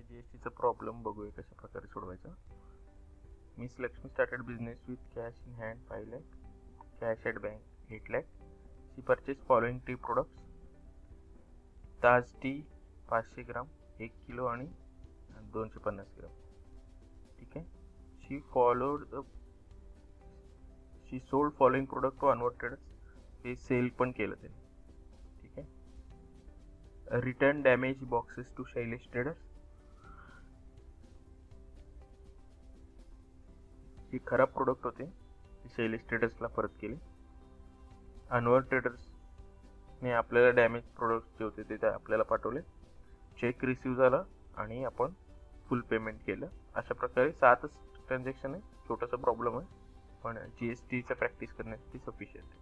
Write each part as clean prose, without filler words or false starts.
जीएसटीचा problem बघूया कशा प्रकारे सोडवायचा. Miss Lakshmi started business with cash in hand 5 lakh, cash at bank 8 lakh. She purchased following tea products: Taj tea 500 gram, 1 kilo आणि 250 gram. ठीक आहे. She sold following product to onward traders. हे सेल पण केलं त्याने. ठीक आहे. Return damage boxes to Shailesh traders. हे खराब प्रोडक्ट होते, ते शैलेश ट्रेडर्सला परत केले. अनवर्ड ट्रेडर्सने आपल्याला डॅमेज प्रोडक्ट जे होते ते आपल्याला पाठवले. चेक रिसीव्ह झाला आणि आपण फुल पेमेंट केलं. अशा प्रकारे 7 ट्रान्झॅक्शन आहे. छोटासा प्रॉब्लेम आहे, पण जीएसटीचा प्रॅक्टिस करण्यासाठी सफिशियंट आहे.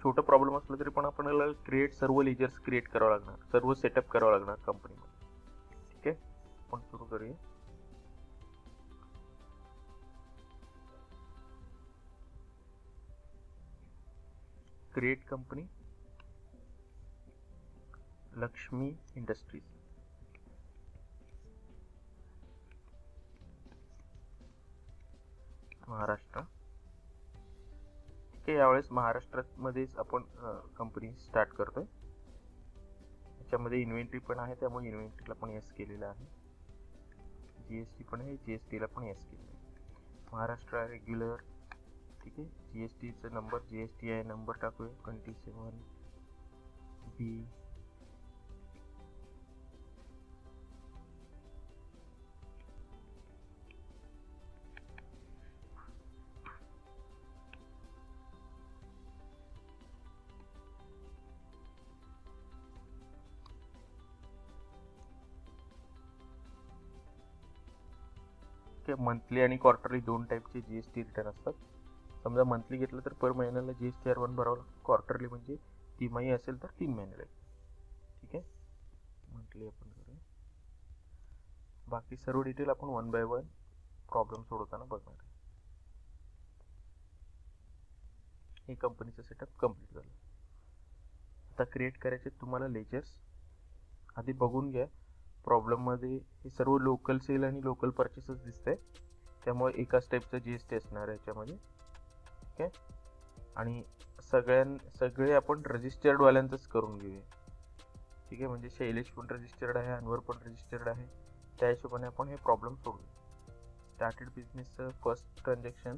छोटा प्रॉब्लेम असला तरी पण आपल्याला सर्व लेजर्स क्रिएट करावं लागणार, सर्व सेटअप करावं लागणार कंपनीमध्ये. ठीक आहे, आपण सुरू करूया. Create company Lakshmi industries. Maharashtra. ठीक आहे, यावेळेस महाराष्ट्रामध्येच आपण कंपनी स्टार्ट करतोय. त्याच्यामध्ये इन्व्हेंटरी पण आहे, त्यामुळे इन्व्हेंटरीला पण येस केलेलं आहे. जीएसटी पण आहे, जीएसटीला पण येस केलेलं आहे. महाराष्ट्र रेग्युलर. ठीक आहे. जीएसटीचा नंबर, जीएसटी आहे नंबर टाकूया 27B. मंथली आणि क्वार्टरली 2 टाईपचे जीएसटी रिटर्न असतात. समजा मंथली घेतलं तर पर महिन्याला GSTR1 भरावं लागतं. क्वार्टरली म्हणजे तिमाही असेल तर 3 महिन्याला. ठीक आहे, मंथली आपण करूया. बाकी सर्व डिटेल आपण 1 by 1 प्रॉब्लेम सोडवताना बघणार आहे. हे कंपनीचं सेटअप कम्प्लीट झालं. आता क्रिएट करायचे तुम्हाला लेजर्स. आधी बघून घ्या प्रॉब्लेममध्ये हे सर्व लोकल सेल आणि लोकल परचेसेस दिसतंय, त्यामुळे एकाच टाईपचं जीएसटी असणार आहे याच्यामध्ये. ठीक आहे. आणि सगळे आपण रजिस्टर्ड वाल्यांचंच करून घेऊया. ठीक आहे, म्हणजे शैलेश पण रजिस्टर्ड आहे, अनवर पण रजिस्टर्ड आहे, त्या हिशोबाने आपण हे प्रॉब्लेम सोडूया. स्टार्टेड बिझनेसचं फर्स्ट ट्रान्झॅक्शन,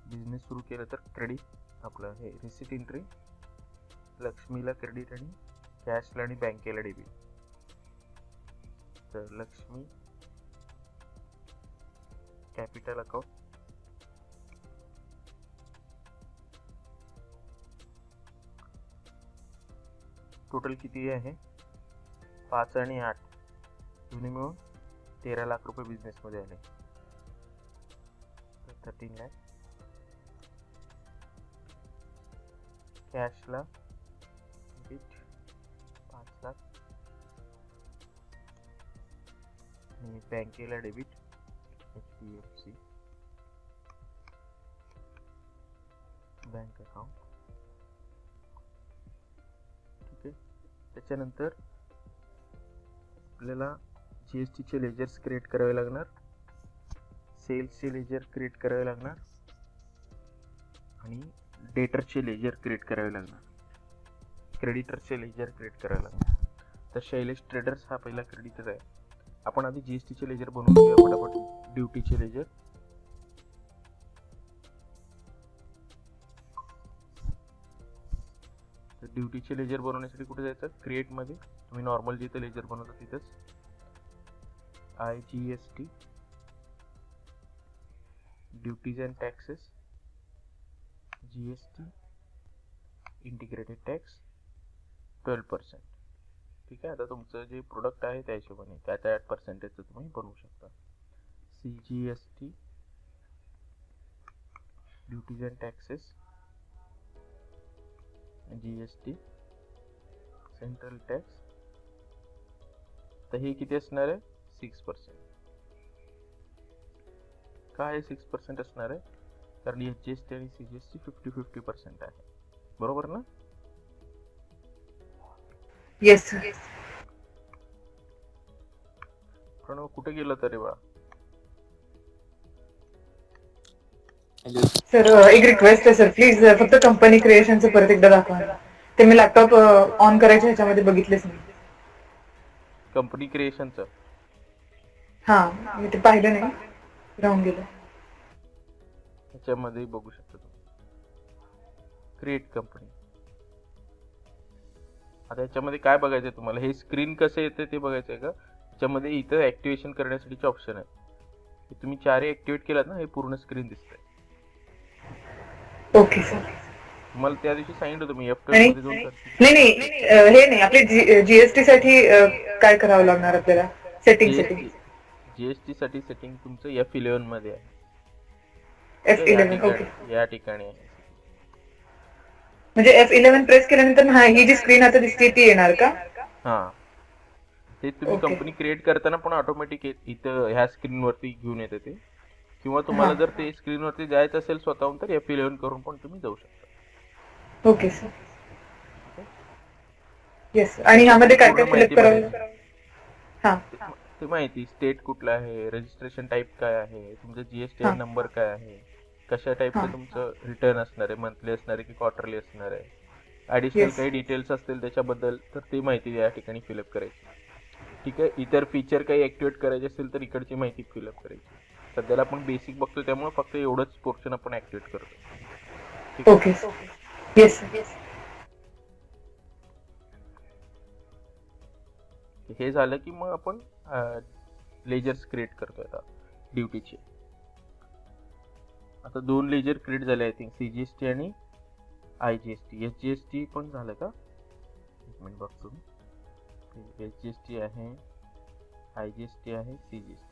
बिझनेस सुरू केलं तर क्रेडिट आपलं हे रिसिट एंट्री, लक्ष्मीला क्रेडिट आणि कॅशला आणि बँकेला डेबिट. तर लक्ष्मी कॅपिटल अकाउंट, टोटल किती आहे 5 आणि 8 दोन्ही मिळून 13 लाख रुपये बिझनेसमध्ये आले. 13 लाख. कॅशला 5 लाख आणि बँकेला डेबिट HDFC बँक अकाउंट. ठीक आहे. त्याच्यानंतर आपल्याला जीएसटीचे लेजर्स क्रिएट करावे लागणार, सेल्सचे लेजर क्रिएट करावे लागणार आणि डेटरचे लेजर क्रिएट करावे लागणार, क्रेडिटरचे लेजर क्रिएट करावे लागणार. तर शैलेश ट्रेडर्स हा पहिला क्रेडिटर आहे. आपण आधी जीएसटीचे लेजर बनवून घेऊया पटापट. ड्युटीचे लेजर. तर ड्युटीचे लेजर बनवण्यासाठी कुठे जायचं, क्रिएट मध्ये. तुम्ही नॉर्मल जिथं लेजर बनवता तिथंच IGST, duties and taxes, GST, integrated tax 12%. ठीक आहे. आता तुमचं जे प्रोडक्ट आहे त्या हिशोबाने त्या 8%चं तुम्ही बनवू शकता. CGST, duties and taxes, GST, central tax. तर हे किती असणार आहे 6%. काय 6% असणार आहे, कारण HGST आणि CGST 50-50% आहे. बरोबर ना? येस. प्रणव कुठे गेलं तरी बा? सर एक रिक्वेस्ट आहे सर, प्लीज फक्त कंपनी क्रिएशनचं परत एकदा दाखवा. ते मी लॅपटॉप ऑन करायच्या ह्याच्यामध्ये बघितलेच नाही. कंपनी क्रिएशनचं हा, मी ते पाहिलं नाही, राहून गेलं. ह्याच्यामध्ये बघू शकता तुम्ही क्रिएट कंपनी. आता ह्याच्यामध्ये काय बघायचं आहे तुम्हाला? हे स्क्रीन कसं येतं ते बघायचं आहे का? ह्याच्यामध्ये इथं ऍक्टिव्हेशन करण्यासाठीचे ऑप्शन आहे. तुम्ही 4 ऍक्टिव्हेट केलात ना, हे पूर्ण स्क्रीन दिसतंय. Okay sir. तुम्हाला त्या दिवशी सांगितलं तुम्ही आणि F12 मध्ये जाऊन नाही नाही, हे नाही, आपले जीएसटी साठी काय करावं लागणार आपल्याला सेटिंग साठी? जीएसटी साठी सेटिंग तुमचं F11 मध्ये आहे. F11. ओके. या ठिकाणी आहे. म्हणजे F11 प्रेस केल्यानंतर ही जी स्क्रीन आता दिसते ती येणार का? हा, ते तुम्ही ओके. कंपनी क्रिएट करताना पण ऑटोमॅटिक इथं ह्या स्क्रीन वरती घेऊन येते ते. किंवा हा. तुम्हाला जर ते स्क्रीन वरती जायचं असेल स्वतःहून तर F11 करून पण तुम्ही जाऊ शकता. Okay sir. येस. आणि ह्यामध्ये काय काय सिलेक्ट करावं? हा. ते माहिती स्टेट कुठला आहे, रजिस्ट्रेशन टाईप काय आहे, तुमचा जीएसटी हा. नंबर काय आहे, कशा हा. टाईपचं तुमचं रिटर्न असणार आहे, मंथली असणार आहे की क्वार्टरली असणार आहे, ॲडिशनल येस. काही डिटेल्स असतील त्याच्याबद्दल तर ती माहिती या ठिकाणी फिलअप करायची. ठीक आहे. इतर फीचर काही ॲक्टिवेट करायचे असेल तर इकडची माहिती फिलअप करायची. सध्याला आपण बेसिक बघतो त्यामुळे फक्त एवढंच पोर्शन आपण ॲक्टिवेट करतो. ठीक ओके. येस. हे झालं की मग आपण लेजर्स क्रिएट करतोय आता ड्युटीचे. आता 2 लेजर क्रिएट झाले आय थिंक, सीजीएसटी आणि आयजीएसटी. एचजीएसटी पण झालं का? एक मिनिट बघतो मी. एचजीएसटी आहे, आयजीएसटी आहे, सीजीएसटी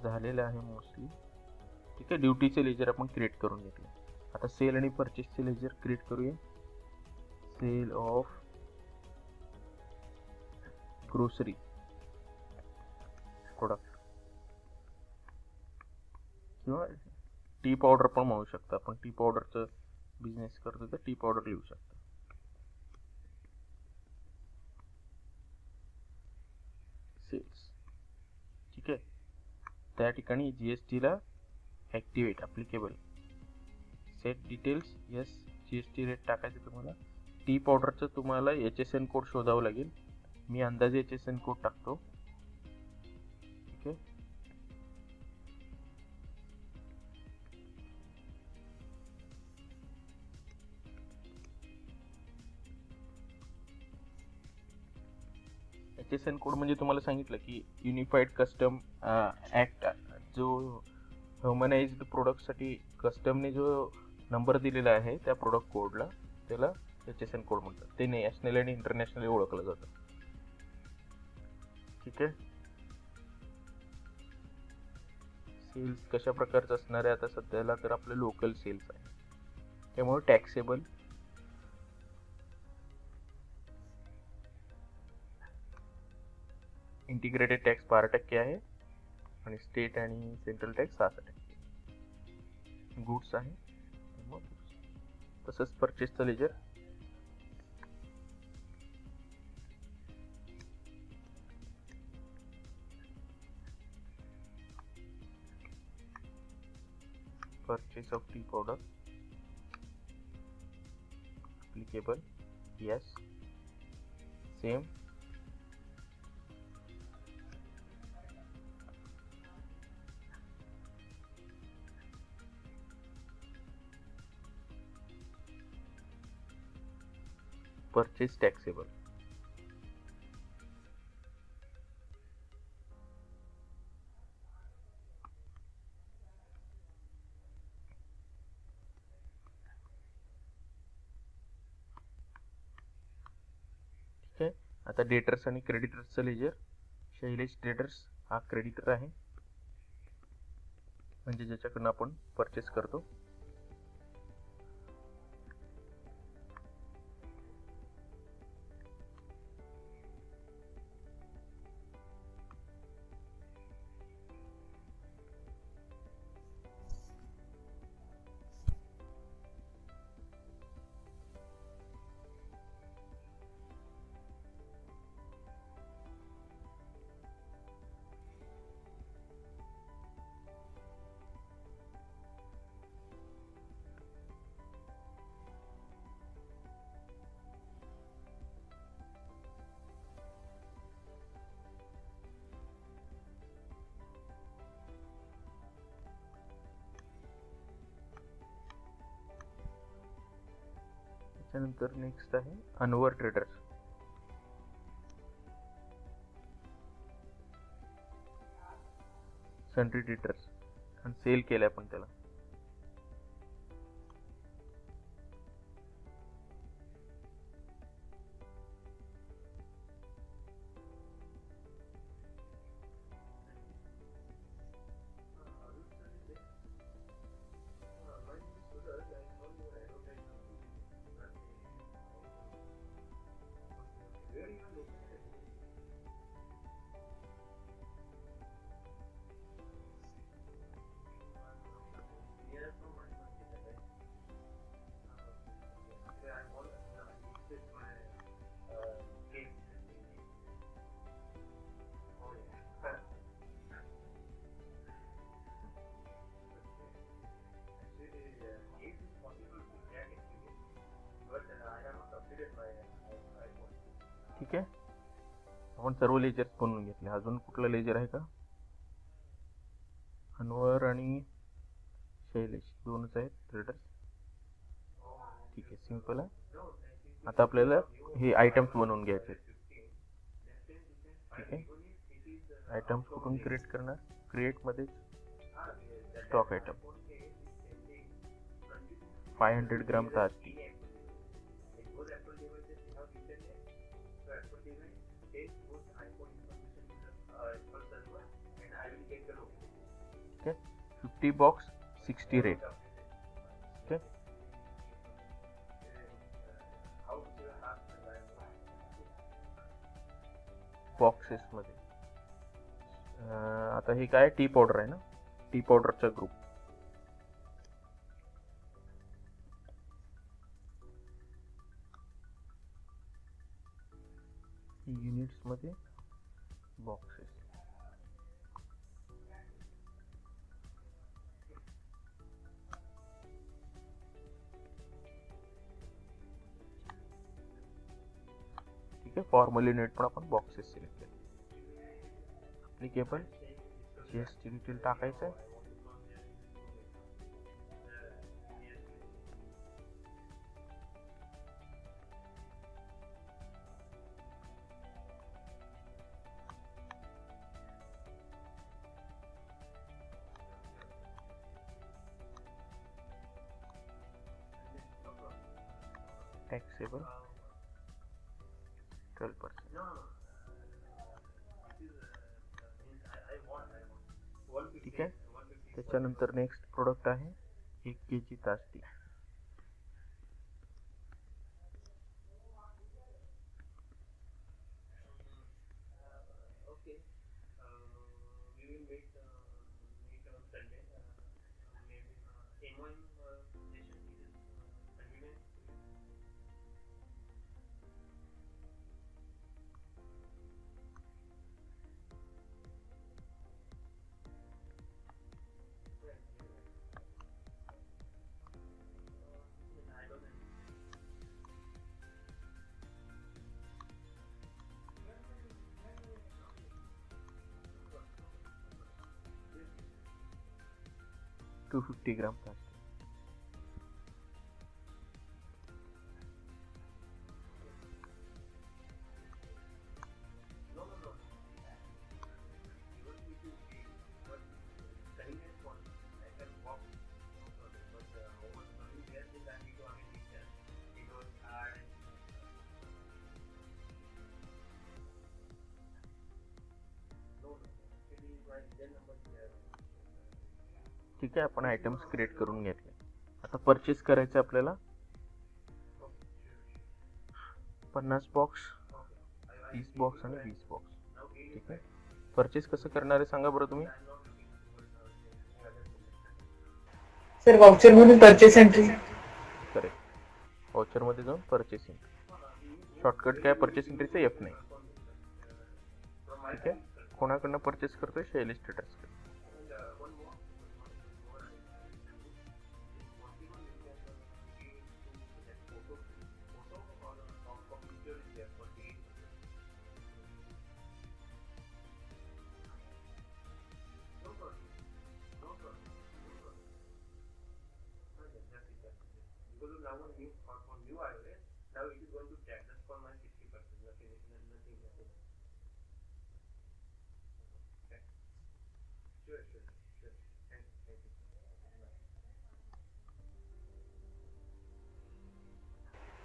झालेलं आहे मोस्टली. ठीक आहे. ड्युटीचे लेजर आपण क्रिएट करून घेतले. आता सेल आणि परचेसचे लेजर क्रिएट करूया. सेल ऑफ ग्रोसरी प्रोडक्ट किंवा टी पावडर पण म्हणू शकता आपण. टी पावडरचं बिझनेस करतो तर टी पावडर लिहू शकता. सेल्स. ठीक आहे. त्या ठिकाणी जीएसटीला activate applicable set details. Yes, GST rate टाकायचं तुम्हाला. टी पावडरचं तुम्हाला HSN कोड शोधावं लागेल. मी अंदाजे HSN कोड टाकतो. ठीक आहे. HSN कोड म्हणजे तुम्हाला सांगितलं की युनिफाईड कस्टम ॲक्ट, जो ह्युमनाइज्ड प्रोडक्टसाठी कस्टमने जो नंबर दिलेला आहे त्या प्रोडक्ट कोडला त्याला HSN कोड म्हणतात. ते नॅशनल आणि इंटरनॅशनली ओळखलं जातं. ठीक आहे. सेल्स कशा प्रकारचं असणार आहे आता सध्याला तर आपलं लोकल सेल्स आहे, त्यामुळे टॅक्सेबल इंटिग्रेटेड टॅक्स 12% आहे आणि स्टेट आणि सेंट्रल टॅक्स 6%. गुड्स आहे. तसंच परचेसचं ledger. Purchase of tea powder applicable. Yes, same. Purchase taxable. ठीक आहे. आता डेटर्स आणि क्रेडिटर्सचं लेजर. शैलेश ट्रेडर्स हा क्रेडिटर आहे, म्हणजे ज्याच्याकडून आपण परचेस करतो. त्याच्यानंतर नेक्स्ट आहे अनवर ट्रेडर्स. सन्ड्री ट्रेडर्स आणि सेल केले आपण त्याला. ठीक आहे, आपण सर्व लेजर्स बनवून घेतले. अजून कुठला लेजर आहे का? अनवर आणि शैलेश दोनच आहेत ट्रेडर्स. ठीक आहे, सिंपल आहे. आता आपल्याला हे आयटम्स बनवून घ्यायचे. ठीक आहे, आयटम्स कुठून क्रिएट करणार? क्रिएटमध्ये stock item 500 gram Taj tea. Okay, 50 box 60 rate. Okay, boxes मध्ये आता हे काय टी पावडर आहे ना, टी पावडरचा ग्रुप. युनिट्स मध्ये बॉक्सेस. ठीक आहे, फॉर्मली नेट पण आपण बॉक्सेस सिलेक्ट केले. ॲप्लिकेबल जीएसटी डिटेल टाकायचं आहे. टॅक्सेबल 12%. ठीक आहे, त्याच्यानंतर नेक्स्ट प्रोडक्ट आहे 1 kg Taj tea. To 250 gram Taj tea. ठीक आहे, आपण आयटम्स क्रिएट करून घेतले. आता परचेस करायचं आपल्याला 50 बॉक्स, 30 बॉक्स आणि 20 बॉक्स. ठीक आहे, परचेस कसं करणार आहे सांगा बरं तुम्ही. सर वाउचर म्हणून परचेस एंट्री. करेक्ट, वाउचर मध्ये जाऊन परचेस एंट्री. शॉर्टकट काय परचेस एंट्रीचं F9. ठीक आहे, कोणाकडनं परचेस करतोय? शैलेश ट्रेडर्स.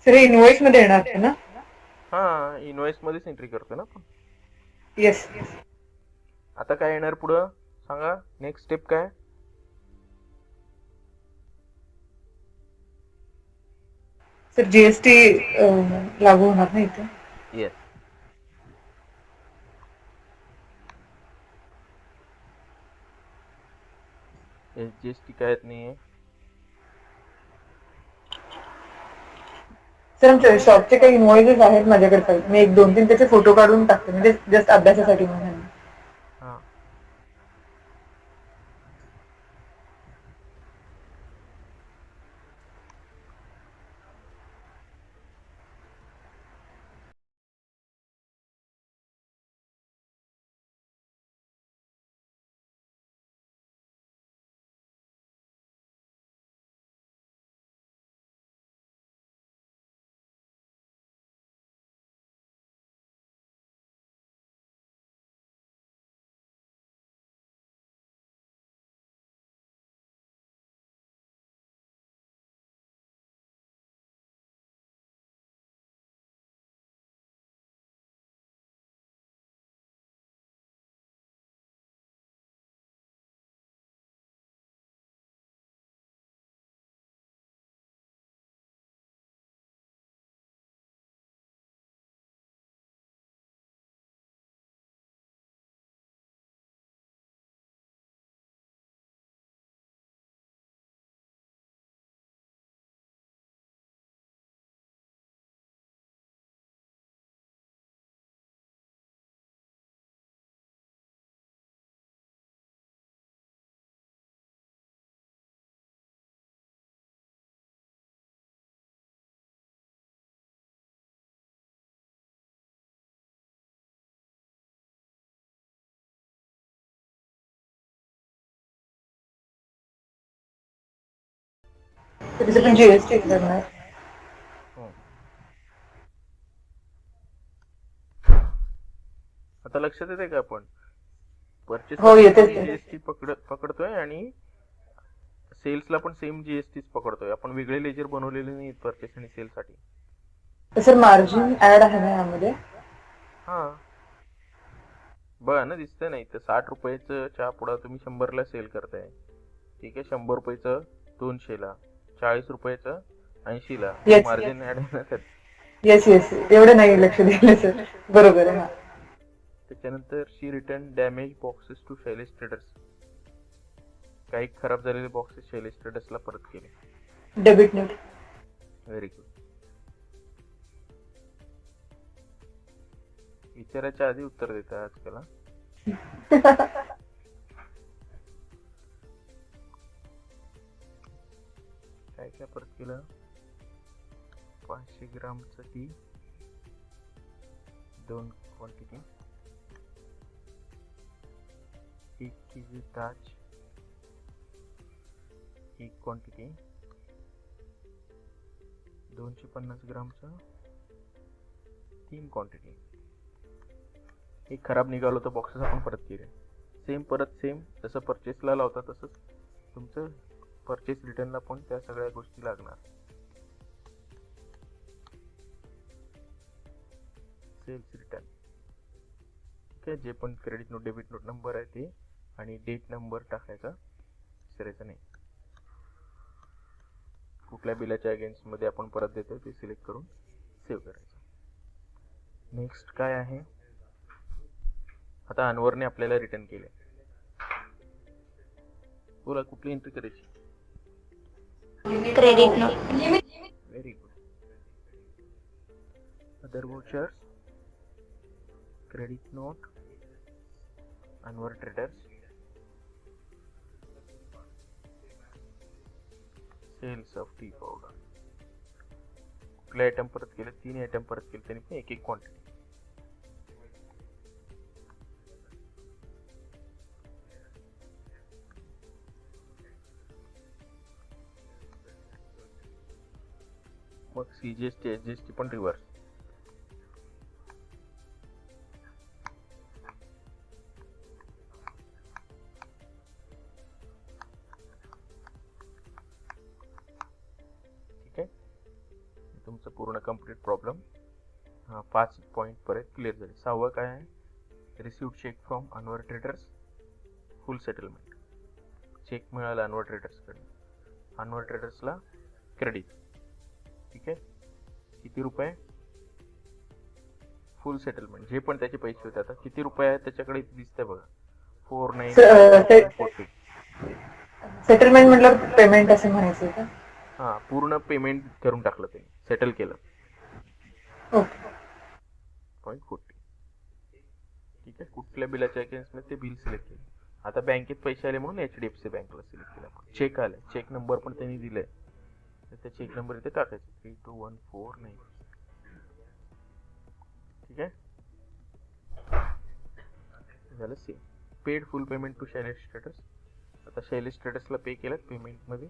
सर हे इनवॉइस मध्ये येणार ना? हा, इनवॉइस मध्येच एंट्री करतो ना आपण. येस. आता काय येणार पुढं सांगा, नेक्स्ट स्टेप काय? सर जीएसटी लागू होणार ना इथे? येस. जीएसटी काय येत नाहीये. सर आमच्या शॉपचे काही इनवॉइसेस आहेत माझ्याकडे, मी 1-2-3 त्याचे फोटो काढून टाकते, म्हणजे जस्ट अभ्यासासाठी म्हणून. हा, त्याचे पण जीएसटी करणार. हो. आता लक्षात येते का आपण परचेसला हो, पण येते सेम ते. जीएसटी पकडतोय आणि सेल्सला पण सेम जीएसटीच पकडतोय. आपण वेगळे लेजर बनवलेले नाही परचेस आणि सेल साठी. तर सर मार्जिन ऍड आहे ना यामध्ये? हा, बघा ना, दिसतंय ना इथं 60 रुपयाचं चहा पुडा तुम्ही 100ला सेल करताय. ठीक आहे, 100 रुपयाचं 200ला, 40 रुपयाचं 80ला. येस मार्जिन ऍड आहे ना त्यात. येस येस, एवढं नाही लक्ष दिलं सर. बरोबर आहे. हा, त्याच्यानंतर she return damage boxes to Shailesh traders. काही खराब झालेले बॉक्सेस शैलेश ट्रेडर्सला परत केले. Debit note. Very good. विचाराच्या आधी उत्तर देता आजकाल. काय काय परत केलं? 500 ग्रामचं टी, 2 क्वांटिटी, 1 केजी ताज, 1 क्वांटिटी, 250 ग्रामचं 3 क्वांटिटी. एक खराब निघालं होतं बॉक्सेस, आपण परत केले. सेम जसं परचेसला लावता तसंच तुमचं परचेस रिटर्नला पण त्या सगळ्या गोष्टी लागणार. सेल्स रिटर्न, ठीक आहे, जे पण credit note debit note number आहे ते आणि डेट नंबर टाकायचा, विसरायचं नाही. कुठल्या बिलाच्या अगेन्स्ट मध्ये आपण परत देतोय ते सिलेक्ट करून सेव्ह करायचं. नेक्स्ट काय आहे? आता अनवरने आपल्याला रिटर्न केले. बोला, कुठली एंट्री करायची? Credit note. Very good. Other vouchers, credit note, Anwar traders, sales of tea powder. कुठले आयटम परत केले? 3 आयटम परत केले, त्यांनी पण 1 क्वांटिटी. मग सीजीएसटी एसजीएसटी पण रिव्हर्स. ठीक आहे, तुमचं पूर्ण कम्प्लीट प्रॉब्लेम 5 पॉईंट पर्यंत क्लिअर झाले. 6वं काय आहे, received cheque from Anwar traders, full settlement. Cheque मिळाला अनवर ट्रेडर्सकडे, अनवर ट्रेडर्सला क्रेडिट. ठीक आहे, किती रुपये, फुल सेटलमेंट, जे पण त्याचे पैसे होते. आता किती रुपये आहेत त्याच्याकडे दिसतंय बघा, 4940. सेटलमेंट म्हटलं पेमेंट असं म्हणायचं का? हां, पूर्ण पेमेंट करून टाकलं, ते सेटल केलं. ओके. 0.40. ठीक आहे, कुठल्या बिलाच्या अगेन्स्टमध्ये ते बिल सिलेक्ट केलं. आता बँकेत पैसे आले म्हणून HDFC बँकला सिलेक्ट केलं. चेक आले, चेक नंबर पण त्यांनी दिलाय, तर त्या चेक नंबर इथे टाकायचे 32149. ठीक आहे, झालं same. Paid full payment to Shailesh traders. आता शैलेश ट्रेडर्सला पे केलं पेमेंटमध्ये.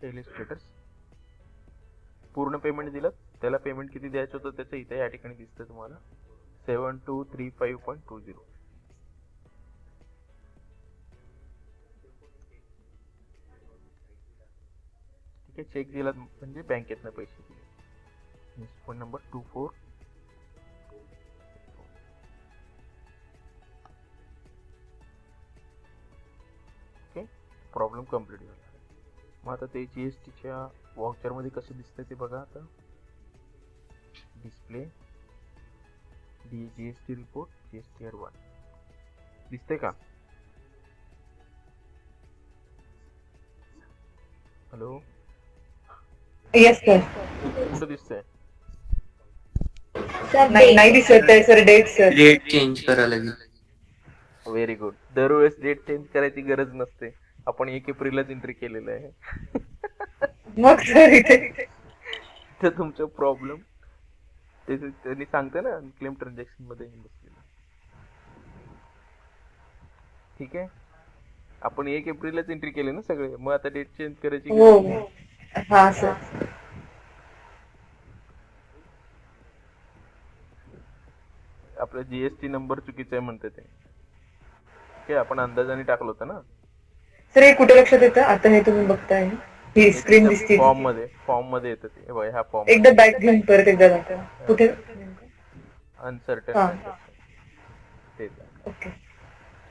शैलेश ट्रेडर्स पूर्ण पेमेंट दिलं, त्याला पेमेंट किती द्यायचं होतं त्याचं इथे या ठिकाणी दिसतं तुम्हाला, 7235.20. ठीक आहे, चेक दिला म्हणजे बँकेतनं पैसे दिले. Phone number 24. Okay, problem complete झाला. मग आता ते GSTच्या वाउचरमध्ये कसं दिसतंय ते बघा. आता डिस्प्ले GST रिपोर्ट, GSTR 1 दिसतंय का? Hello, yes sir. कुठं दिसतंय? नाही दिसत आहे sir, date sir. Date change करावं लागेल. Very good. दरवेळेस डेट चेंज करायची गरज नसते, आपण 1 एप्रिललाच एंट्री केलेलं आहे. मग सर इथे तर तुमचं प्रॉब्लेम ते त्यांनी सांगते ना क्लेम ट्रान्झॅक्शन मध्ये बसलेलं. ठीक आहे, आपण 1 एप्रिललाच एंट्री केले ना सगळे, मग आता डेट चेंज करायची हो. गरज नाही. हा सर. आपला GST नंबर चुकीचा आहे म्हणते ते. ठीक आहे, आपण अंदाजाने टाकलं होतं ना. सर हे कुठे लक्षात येतं आता, हे तुम्ही बघताय ही स्क्रीन दिसते, फॉर्म मध्ये येतं ते. हे बघा, ह्या फॉर्म एकदा बॅक घेऊन परत एकदा दाखवा कुठे. अनसर्टन हा. तेच. ओके.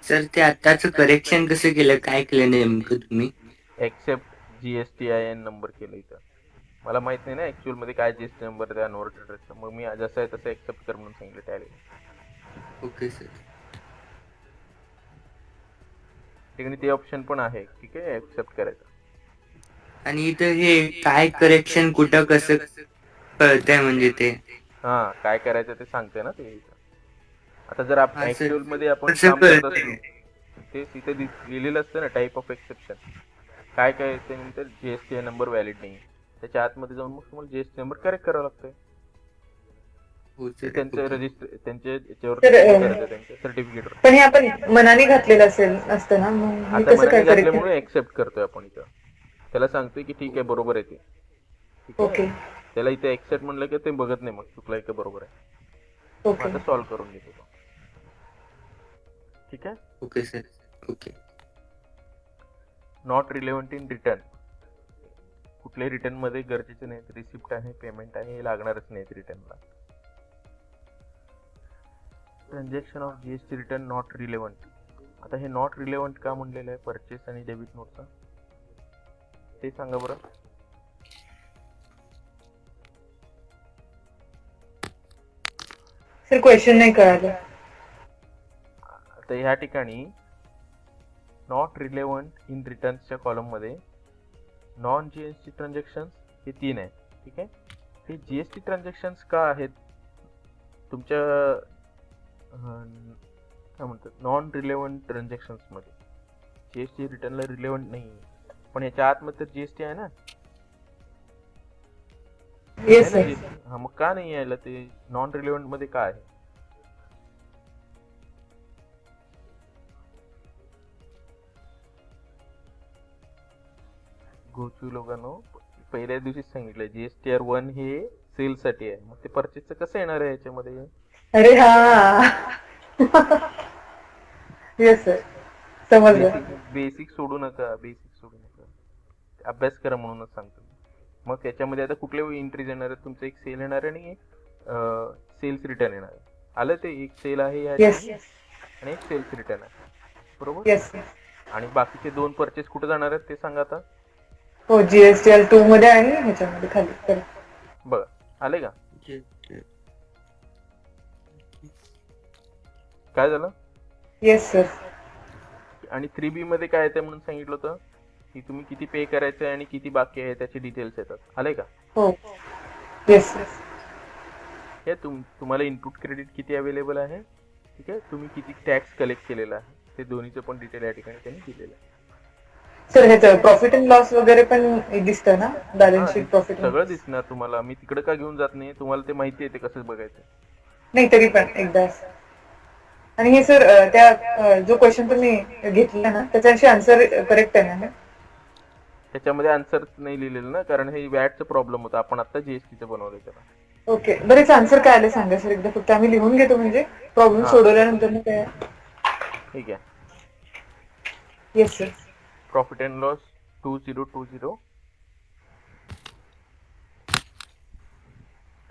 सर ते आताच करेक्शन कसं केलं, काय केलं नेमकं तुम्ही? एक्सेप्ट GSTIN नंबर केलं इथं. मला माहित नाही ना ऍक्च्युअल मध्ये काय GST नंबर त्या अनवर ट्रेडर्सचा, मग मी जसं आहे तसं एक्सेप्ट कर म्हणून सांगितलं टॅली. Okay sir. ठिकाणी ते ऑप्शन पण आहे. ठीक आहे, एक्सेप्ट करायचं. आणि इथं हे काय करेक्शन कुठं कसं कळतंय म्हणजे ते? हा, काय करायचं ते सांगते ना ते इथं. आता जर आपण हा, सर. ऍक्च्युअल मध्ये आपण कसं काम करत कळतंय? असतो, ते तिथे लिहिलेलं असतं ना टाईप ऑफ एक्सेप्शन. काय काय ते नंतर GST नंबर व्हॅलिड नाही, त्याच्या आतमध्ये जाऊन मग तुम्हाला GST नंबर करेक्ट करावं लागतंय. हो ते सर. त्यांचं ओके. रजिस्टर, त्यांच्या याच्यावर तर, करायचं, त्यांच्या सर्टिफिकेटवर. पण हे आपण मनाने घातलेलं असतं ना, मग हे आता कसं मनाने काय करेक्ट? घातल्यामुळे एक्सेप्ट करतोय आपण इथं. त्याला सांगतोय की ठीक आहे बरोबर आहे ते. ठीक ओके. आहे, त्याला इथे एक्सेप्ट म्हणलं की ते बघत नाही मग चुकलंय का बरोबर आहे. मग ओके. आता सॉल्व्ह करून घेतो तो. ठीक आहे, okay sir. Okay. Not relevant in return. कुठल्याही रिटर्न मध्ये गरजेचे नाहीत. रिसिप्ट आहे, पेमेंट आहे, हे लागणारच नाहीत रिटर्नला. Transaction of GST return not relevant. आता हे नॉट रिलेव्हंट का म्हणलेलं आहे परचेस आणि डेबिट नोटचा, ते सांगा बरं. सर क्वेश्चन नाही कळालं. आता ह्या ठिकाणी नॉट रिलेव्हंट इन रिटर्न्सच्या कॉलम मध्ये नॉन GST ट्रान्झॅक्शन हे 3 आहेत. ठीक आहे, हे GST ट्रान्झॅक्शन का आहेत तुमच्या काय म्हणतात नॉन रिलेव्हंट ट्रान्झॅक्शन्स मध्ये? GST रिटर्नला रिलेव्हंट नाही, पण याच्या आतमध्ये तर GST आहे ना. येस आहे ना सर. GST? हा, मग का नाही यायला ते नॉन रिलेव्हंट मध्ये का आहे? गोचू लोकांनो, पहिल्या दिवशीच सांगितलं GSTR 1 हे सेल साठी आहे, मग ते परचेसचं कसं येणार आहे याच्यामध्ये? अरे हा. येस सर, समजलं. बेसिक सोडू नका, बेसिक सोडू नका, अभ्यास करा म्हणूनच सांगतो. मग त्याच्यामध्ये आता कुठले एंट्रीज येणार आहेत, तुमचं एक सेल येणार आहे आणि एक सेल्स रिटर्न येणार आहे. आलं ते, एक सेल आहे या येस ठिकाणी आणि एक सेल्स रिटर्न आहे, बरोबर. येस. आणि बाकीचे 2 परचेस कुठे जाणार आहेत ते सांगा आता. हो, GSTR 2 मध्ये आणि ह्याच्यामध्ये खाली correct. बघा आले का, काय झालं. Yes sir. आणि 3B मध्ये काय येते म्हणून सांगितलं होतं की तुम्ही किती पे करायचं आहे आणि किती बाकी आहे त्याचे डिटेल्स येतात. आले का. हो. येस. हे तुम्हाला इनपुट क्रेडिट किती अवेलेबल आहे, ठीक आहे, तुम्ही किती टॅक्स कलेक्ट केलेला आहे, ते दोन्हीचं पण डिटेल या ठिकाणी त्यांनी दिलेलं आहे. सर ह्याचं प्रॉफिट अँड लॉस वगैरे पण दिसतं ना, बॅलन्स शीट प्रॉफिट सगळं दिसणार तुम्हाला. मी तिकडे का घेऊन जात नाही, तुम्हाला ते माहिती आहे ते कसं बघायचं. नाही तरी पण एकदा. आणि हे सर त्या जो क्वेश्चन तुम्ही घेतला ना त्याच्याशी आन्सर करेक्ट आहे ना. त्याच्यामध्ये आन्सर नाही लिहिलेलं ना, कारण हे वॅटचं प्रॉब्लेम होता, आपण आता जीएसटीचं बनवलंय त्याला. ओके, बरेच आन्सर काय आले सांगा सर एकदा, फक्त आम्ही लिहून घेतो म्हणजे प्रॉब्लेम सोडवल्यानंतर ना काय. ठीक आहे. Yes sir. Profit and loss 2020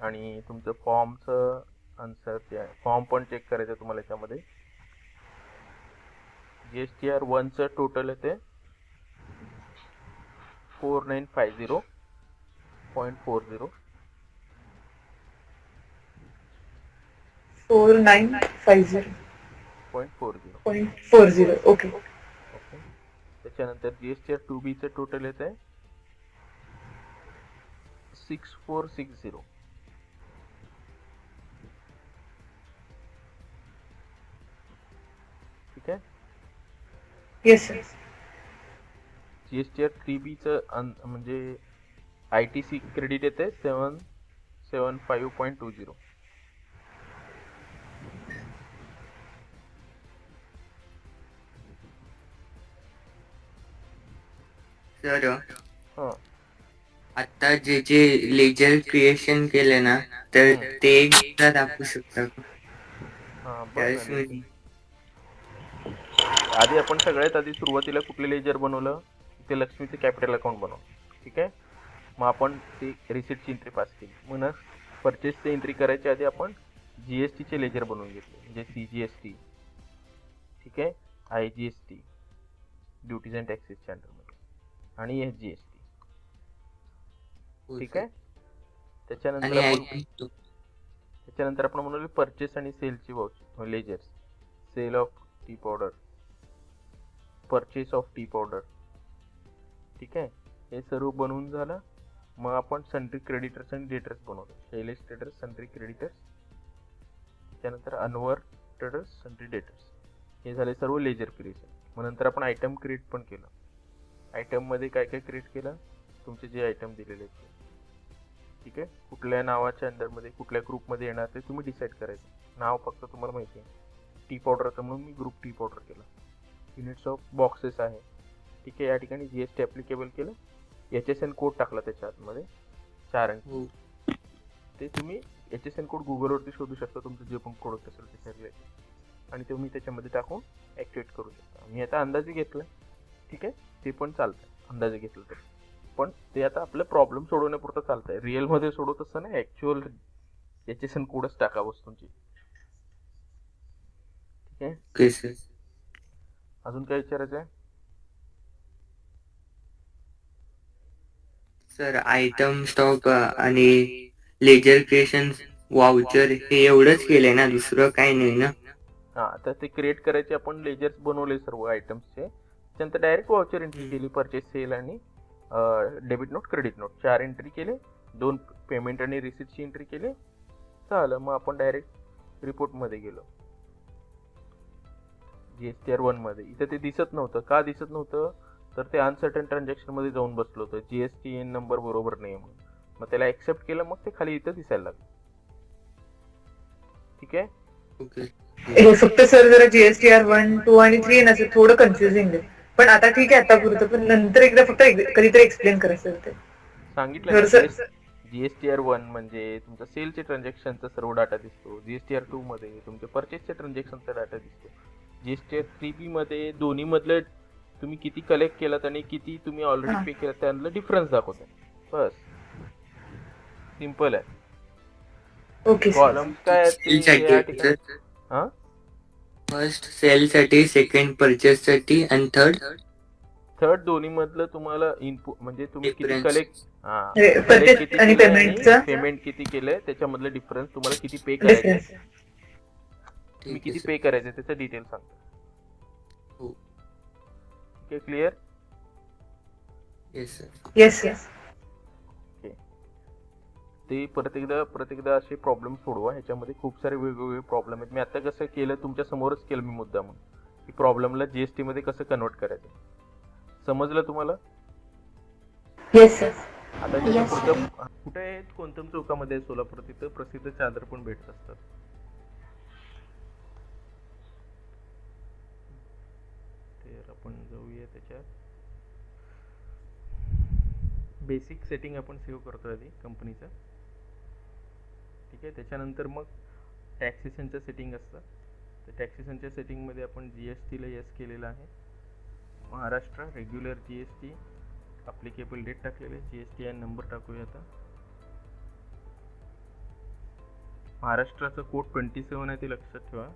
आणि तुमचं फॉर्मचं आन्सर ते आहे. फॉर्म पण चेक करायचं तुम्हाला याच्यामध्ये. GSTR 1चं टोटल येते 4950.40. 4950.40. ओके. ओके. त्याच्यानंतर GSTR 2Bचं टोटल येते 6460. ठीक आहे. Yes sir. GSTR 3Bचं म्हणजे ITC क्रेडिट येते 775.20. सर हां आता जे जे लेजर क्रिएशन केले ना, तर ते एकदा दाखवू शकता का? हां बरं त्यावेळेस ना. मी आधी आपण सगळ्यात आधी सुरुवातीला कुठले लेजर बनवलं, ते लक्ष्मीचे कॅपिटल अकाउंट बनवलं, ठीक आहे. मग आपण ते रिसिप्टची एंट्री पास केली. म्हणून परचेसची एंट्री करायच्या आधी आपण GSTचे लेजर बनवून घेतले, म्हणजे CGST, ठीक आहे, IGST, ड्युटीज अँड टॅक्सेसच्या अंडरमध्ये, आणि SGST, ठीक आहे. त्याच्यानंतर आपण म्हणून परचेस आणि सेलची ledgers. Sale of tea powder, purchase of tea powder, ठीक आहे. हे सर्व बनवून झालं. मग आपण सन्ट्री क्रेडिटर्स आणि डेटर्स बनवतो. शैलेश ट्रेडर्स, सन्ट्री क्रेडिटर्स, त्यानंतर अनवर ट्रेडर्स, सन्ट्री डेटर्स. हे झाले सर्व लेजर क्रिएशन. मग नंतर आपण आयटम क्रिएट पण केलं. आयटममध्ये काय काय क्रिएट केलं, तुमचे जे आयटम दिलेले आहेत, ठीक आहे, कुठल्या नावाच्या अंडरमध्ये कुठल्या ग्रुपमध्ये येणार ते तुम्ही डिसाईड करायचं. नाव फक्त तुम्हाला माहिती आहे. टी पावडरचं म्हणून मी ग्रुप टी पावडर केला. युनिट्स ऑफ बॉक्सेस आहे, ठीक आहे. या ठिकाणी GST ॲप्लिकेबल केलं. HSN कोड टाकला त्याच्या आतमध्ये 4 अंकी. ते तुम्ही HSN कोड गुगलवरती शोधू शकता, तुमचं जे पण प्रोडक्ट असेल त्याच्या रिलेटेड, आणि तुम्ही त्याच्यामध्ये टाकून ॲक्टिवेट करू शकता. मी आता अंदाजे घेतलं, ठीक आहे, ते पण चालतं अंदाजे घेतलं तर. पण ते आता आपलं प्रॉब्लेम सोडवण्यापुरतं चालतं आहे. रिअलमध्ये सोडवत असताना ॲक्च्युअल HSN कोडच टाका वस्तूंची, ठीक आहे. अजून काय विचारायचं आहे सर? आयटम स्टॉक आणि लेजर क्रिएशन वाउचर हे एवढंच केलंय ना, दुसरं काही नाही ना? हां, तर ते क्रिएट करायचे आपण लेजर्स बनवले सर्व आयटम्सचे. त्यानंतर डायरेक्ट वाउचर एंट्री केली, परचेस, सेल आणि debit note, credit note 4 entry केले. 2 पेमेंट आणि रिसिप्टची एंट्री केली, झालं. मग आपण डायरेक्ट रिपोर्टमध्ये गेलो GSTR 1 मध्ये. इथं ते दिसत नव्हतं. का दिसत नव्हतं, तर ते अनसर्टन ट्रान्झॅक्शनमध्ये जाऊन बसलो होतं. GSTN नंबर बरोबर नाही म्हणून. मग त्याला ॲक्सेप्ट केलं, मग ते खाली इथं दिसायला लागलं, ठीक आहे. हे फक्त सर जरा GSTR 1, 2 आणि 3 ना सर थोडं कन्फ्युजिंग आहे. पण आता ठीक आहे, आता पुरतं. पण नंतर एकदा फक्त कधीतरी एक्सप्लेन करा सर ते. सांगितलं. GSTR 1 म्हणजे तुमचा सेलचे ट्रान्झॅक्शनचा सर्व डाटा दिसतो. GSTR 2 मध्ये तुमचे परचेसचे ट्रान्झॅक्शनचा डाटा दिसतो. GSTR 3B मध्ये दोन्ही मधलं तुम्ही किती कलेक्ट केलात आणि किती तुम्ही ऑलरेडी पे केलात त्यातलं डिफरन्स दाखवतो. बस सिम्पल आहे. Okay sir. कॉलम्स काय आहेत ते या ठिकाणी हा फर्स्ट सेल साठी, सेकंड परचेस साठी आणि थर्ड दोन्ही मधलं तुम्हाला इनपुट म्हणजे तुम्ही किती Difference. कलेक्ट purchase किती आणि केलंय पेमेंटचा आणि पेमेंट किती केलंय त्याच्यामधलं डिफरन्स तुम्हाला किती पे करायचं डिफरन्स. तुम्ही किती पे करायचं त्याचं डिटेल सांगतो. हो. ठीक आहे, clear? Yes sir. Yes sir. ते परत एकदा असे प्रॉब्लेम सोडवा. ह्याच्यामध्ये खूप सारे वेगवेगळे प्रॉब्लेम आहेत. मी आता कसं केलं तुमच्या समोरच केलं मी मुद्दा म्हणून की प्रॉब्लेमला जीएसटी मध्ये कसं कन्वर्ट करायचं. समजलं तुम्हाला? Yes sir. आता त्याचं पुढचं कुठे आहे? कोणत्या चौकामध्ये आहे सोलापूर? तिथं प्रसिद्ध चादर पण भेटत असतात. तर आपण जाऊया त्याच्यात. बेसिक सेटिंग आपण सेव्ह करतो आधी कंपनीचं. ठीक आहे, त्याच्यानंतर मग टॅक्सेशनचं सेटिंग असतं. तर टॅक्सेशनच्या सेटिंगमध्ये आपण जीएसटीला येस केलेलं आहे. Maharashtra regular GST applicable date टाकलेले, जीएसटी आणि नंबर टाकूया. आता महाराष्ट्राचं कोड 27 आहे ते लक्षात ठेवा.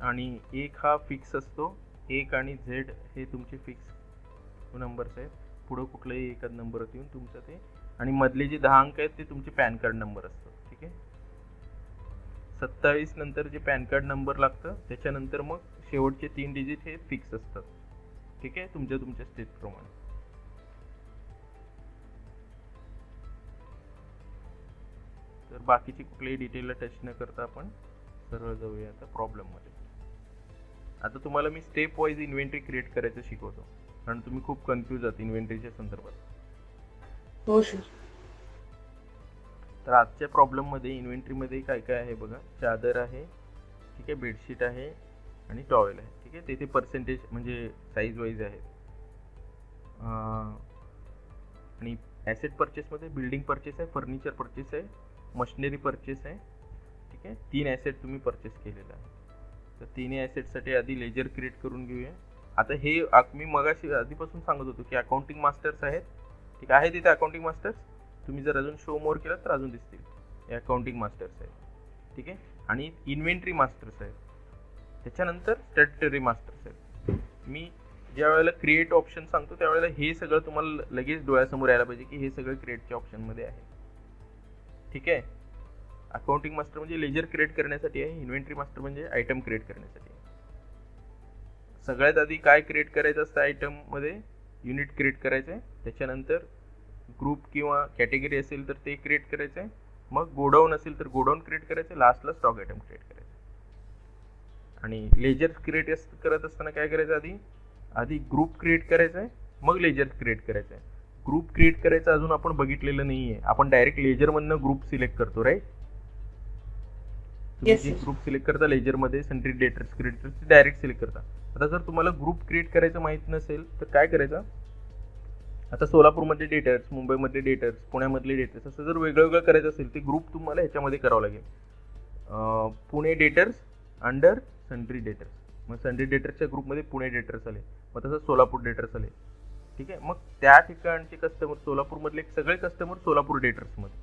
आणि एक हा फिक्स असतो. एक आणि झेड हे तुमचे फिक्स नंबर्स आहेत. पुढं कुठलाही एखाद नंबर येऊन तुमचं ते, आणि मधले जे 10 अंक आहेत ते तुमचे पॅन कार्ड नंबर असतो. ठीक आहे, 27 नंतर जे पॅन कार्ड नंबर लागतं त्याच्यानंतर मग शेवटचे 3 डिजिट हे फिक्स असतात. ठीक आहे, तुमच्या स्टेट प्रमाणे. तर बाकीची कुठल्याही डिटेलला टच न करता आपण सरळ जाऊया आता प्रॉब्लेममध्ये. आता तुम्हाला मी स्टेप वाईज इन्व्हेंटरी क्रिएट करायचं शिकवतो, कारण तुम्ही खूप कन्फ्यूज आहात इन्व्हेंटरीच्या संदर्भात. हो सर. तर आजच्या प्रॉब्लेममध्ये इन्व्हेंटरीमध्ये काय काय आहे बघा. चादर आहे, ठीक आहे, बेडशीट आहे आणि टॉवेल आहे. ठीक आहे, तेथे पर्सेंटेज म्हणजे साईज वाईज आहेत. आणि ॲसेट परचेसमध्ये बिल्डिंग परचेस आहे, फर्निचर परचेस आहे, मशिनरी परचेस आहे. ठीक आहे, 3 ॲसेट तुम्ही परचेस केलेला आहे. तर तिन्ही ॲसेटसाठी आधी लेजर क्रिएट करून घेऊया. आता हे मी मगाशी आधीपासून सांगत होतो की अकाउंटिंग मास्टर्स आहेत. ठीक आहे, तिथे अकाउंटिंग मास्टर्स तुम्ही जर अजून शो मोर केलं तर अजून दिसतील. हे अकाउंटिंग मास्टर्स आहेत. ठीक आहे, आणि इन्व्हेंटरी मास्टर्स आहेत. त्याच्यानंतर स्टॅट्युटरी मास्टर्स आहेत. मी ज्या वेळेला क्रिएट ऑप्शन सांगतो त्यावेळेला हे सगळं तुम्हाला लगेच डोळ्यासमोर यायला पाहिजे की हे सगळं क्रिएटच्या ऑप्शनमध्ये आहे. ठीक आहे, अकाउंटिंग मास्टर म्हणजे लेजर क्रिएट करण्यासाठी आहे. इन्व्हेंटरी मास्टर म्हणजे आयटम क्रिएट करण्यासाठी आहे. सगळ्यात आधी काय क्रिएट करायचं असतं आयटममध्ये? युनिट क्रिएट करायचं आहे. त्याच्यानंतर ग्रुप किंवा कॅटेगरी असेल तर ते क्रिएट करायचं आहे. मग गोडाऊन असेल तर गोडाऊन क्रिएट करायचं. लास्टला स्टॉक आयटम क्रिएट करायचं. आणि लेजर क्रिएट करत असताना काय करायचं? आधी ग्रुप क्रिएट करायचं आहे, मग लेजर क्रिएट करायचं आहे. ग्रुप क्रिएट करायचं अजून आपण बघितलेलं नाहीये. आपण डायरेक्ट लेजर मधनं ग्रुप सिलेक्ट करतो, राईट? तुम्ही ग्रुप सिलेक्ट करता लेजरमध्ये sundry debtors creators direct select करता. आता जर तुम्हाला ग्रुप क्रिएट करायचं माहित नसेल तर काय करायचं? आता सोलापूरमधले डेटर्स, मुंबईमधले डेटर्स, पुण्यामधले डेटर्स असं जर वेगळं करायचं असेल ते ग्रुप तुम्हाला ह्याच्यामध्ये करावं लागेल. Pune debtors under sundry debtors. मग सन्ट्री डेटर्सच्या ग्रुपमध्ये पुणे डेटर्स आले, मग तसं सोलापूर डेटर्स आले. ठीक आहे, मग त्या ठिकाणचे कस्टमर सोलापूरमधले सगळे कस्टमर सोलापूर डेटर्समध्ये,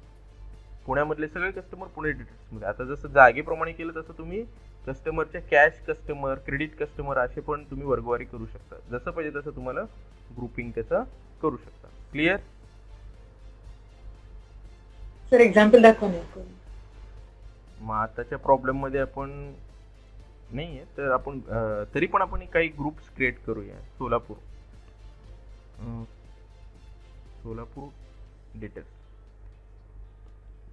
पुण्यामधले सगळे कस्टमर पुणे डेटर्समध्ये. आता जसं जागेप्रमाणे केलं तसं तुम्ही कस्टमरच्या कॅश कस्टमर, क्रेडिट कस्टमर असे पण तुम्ही वर्गवारी करू शकता. जसं पाहिजे तसं तुम्हाला ग्रुपिंग त्याचं करू शकता. क्लिअर? सर एक्झाम्पल दाखवा ना. मग आताच्या प्रॉब्लेममध्ये आपण नाही आहे तर आपण तरी पण आपण काही ग्रुप्स क्रिएट करूया. सोलापूर डेटर्स.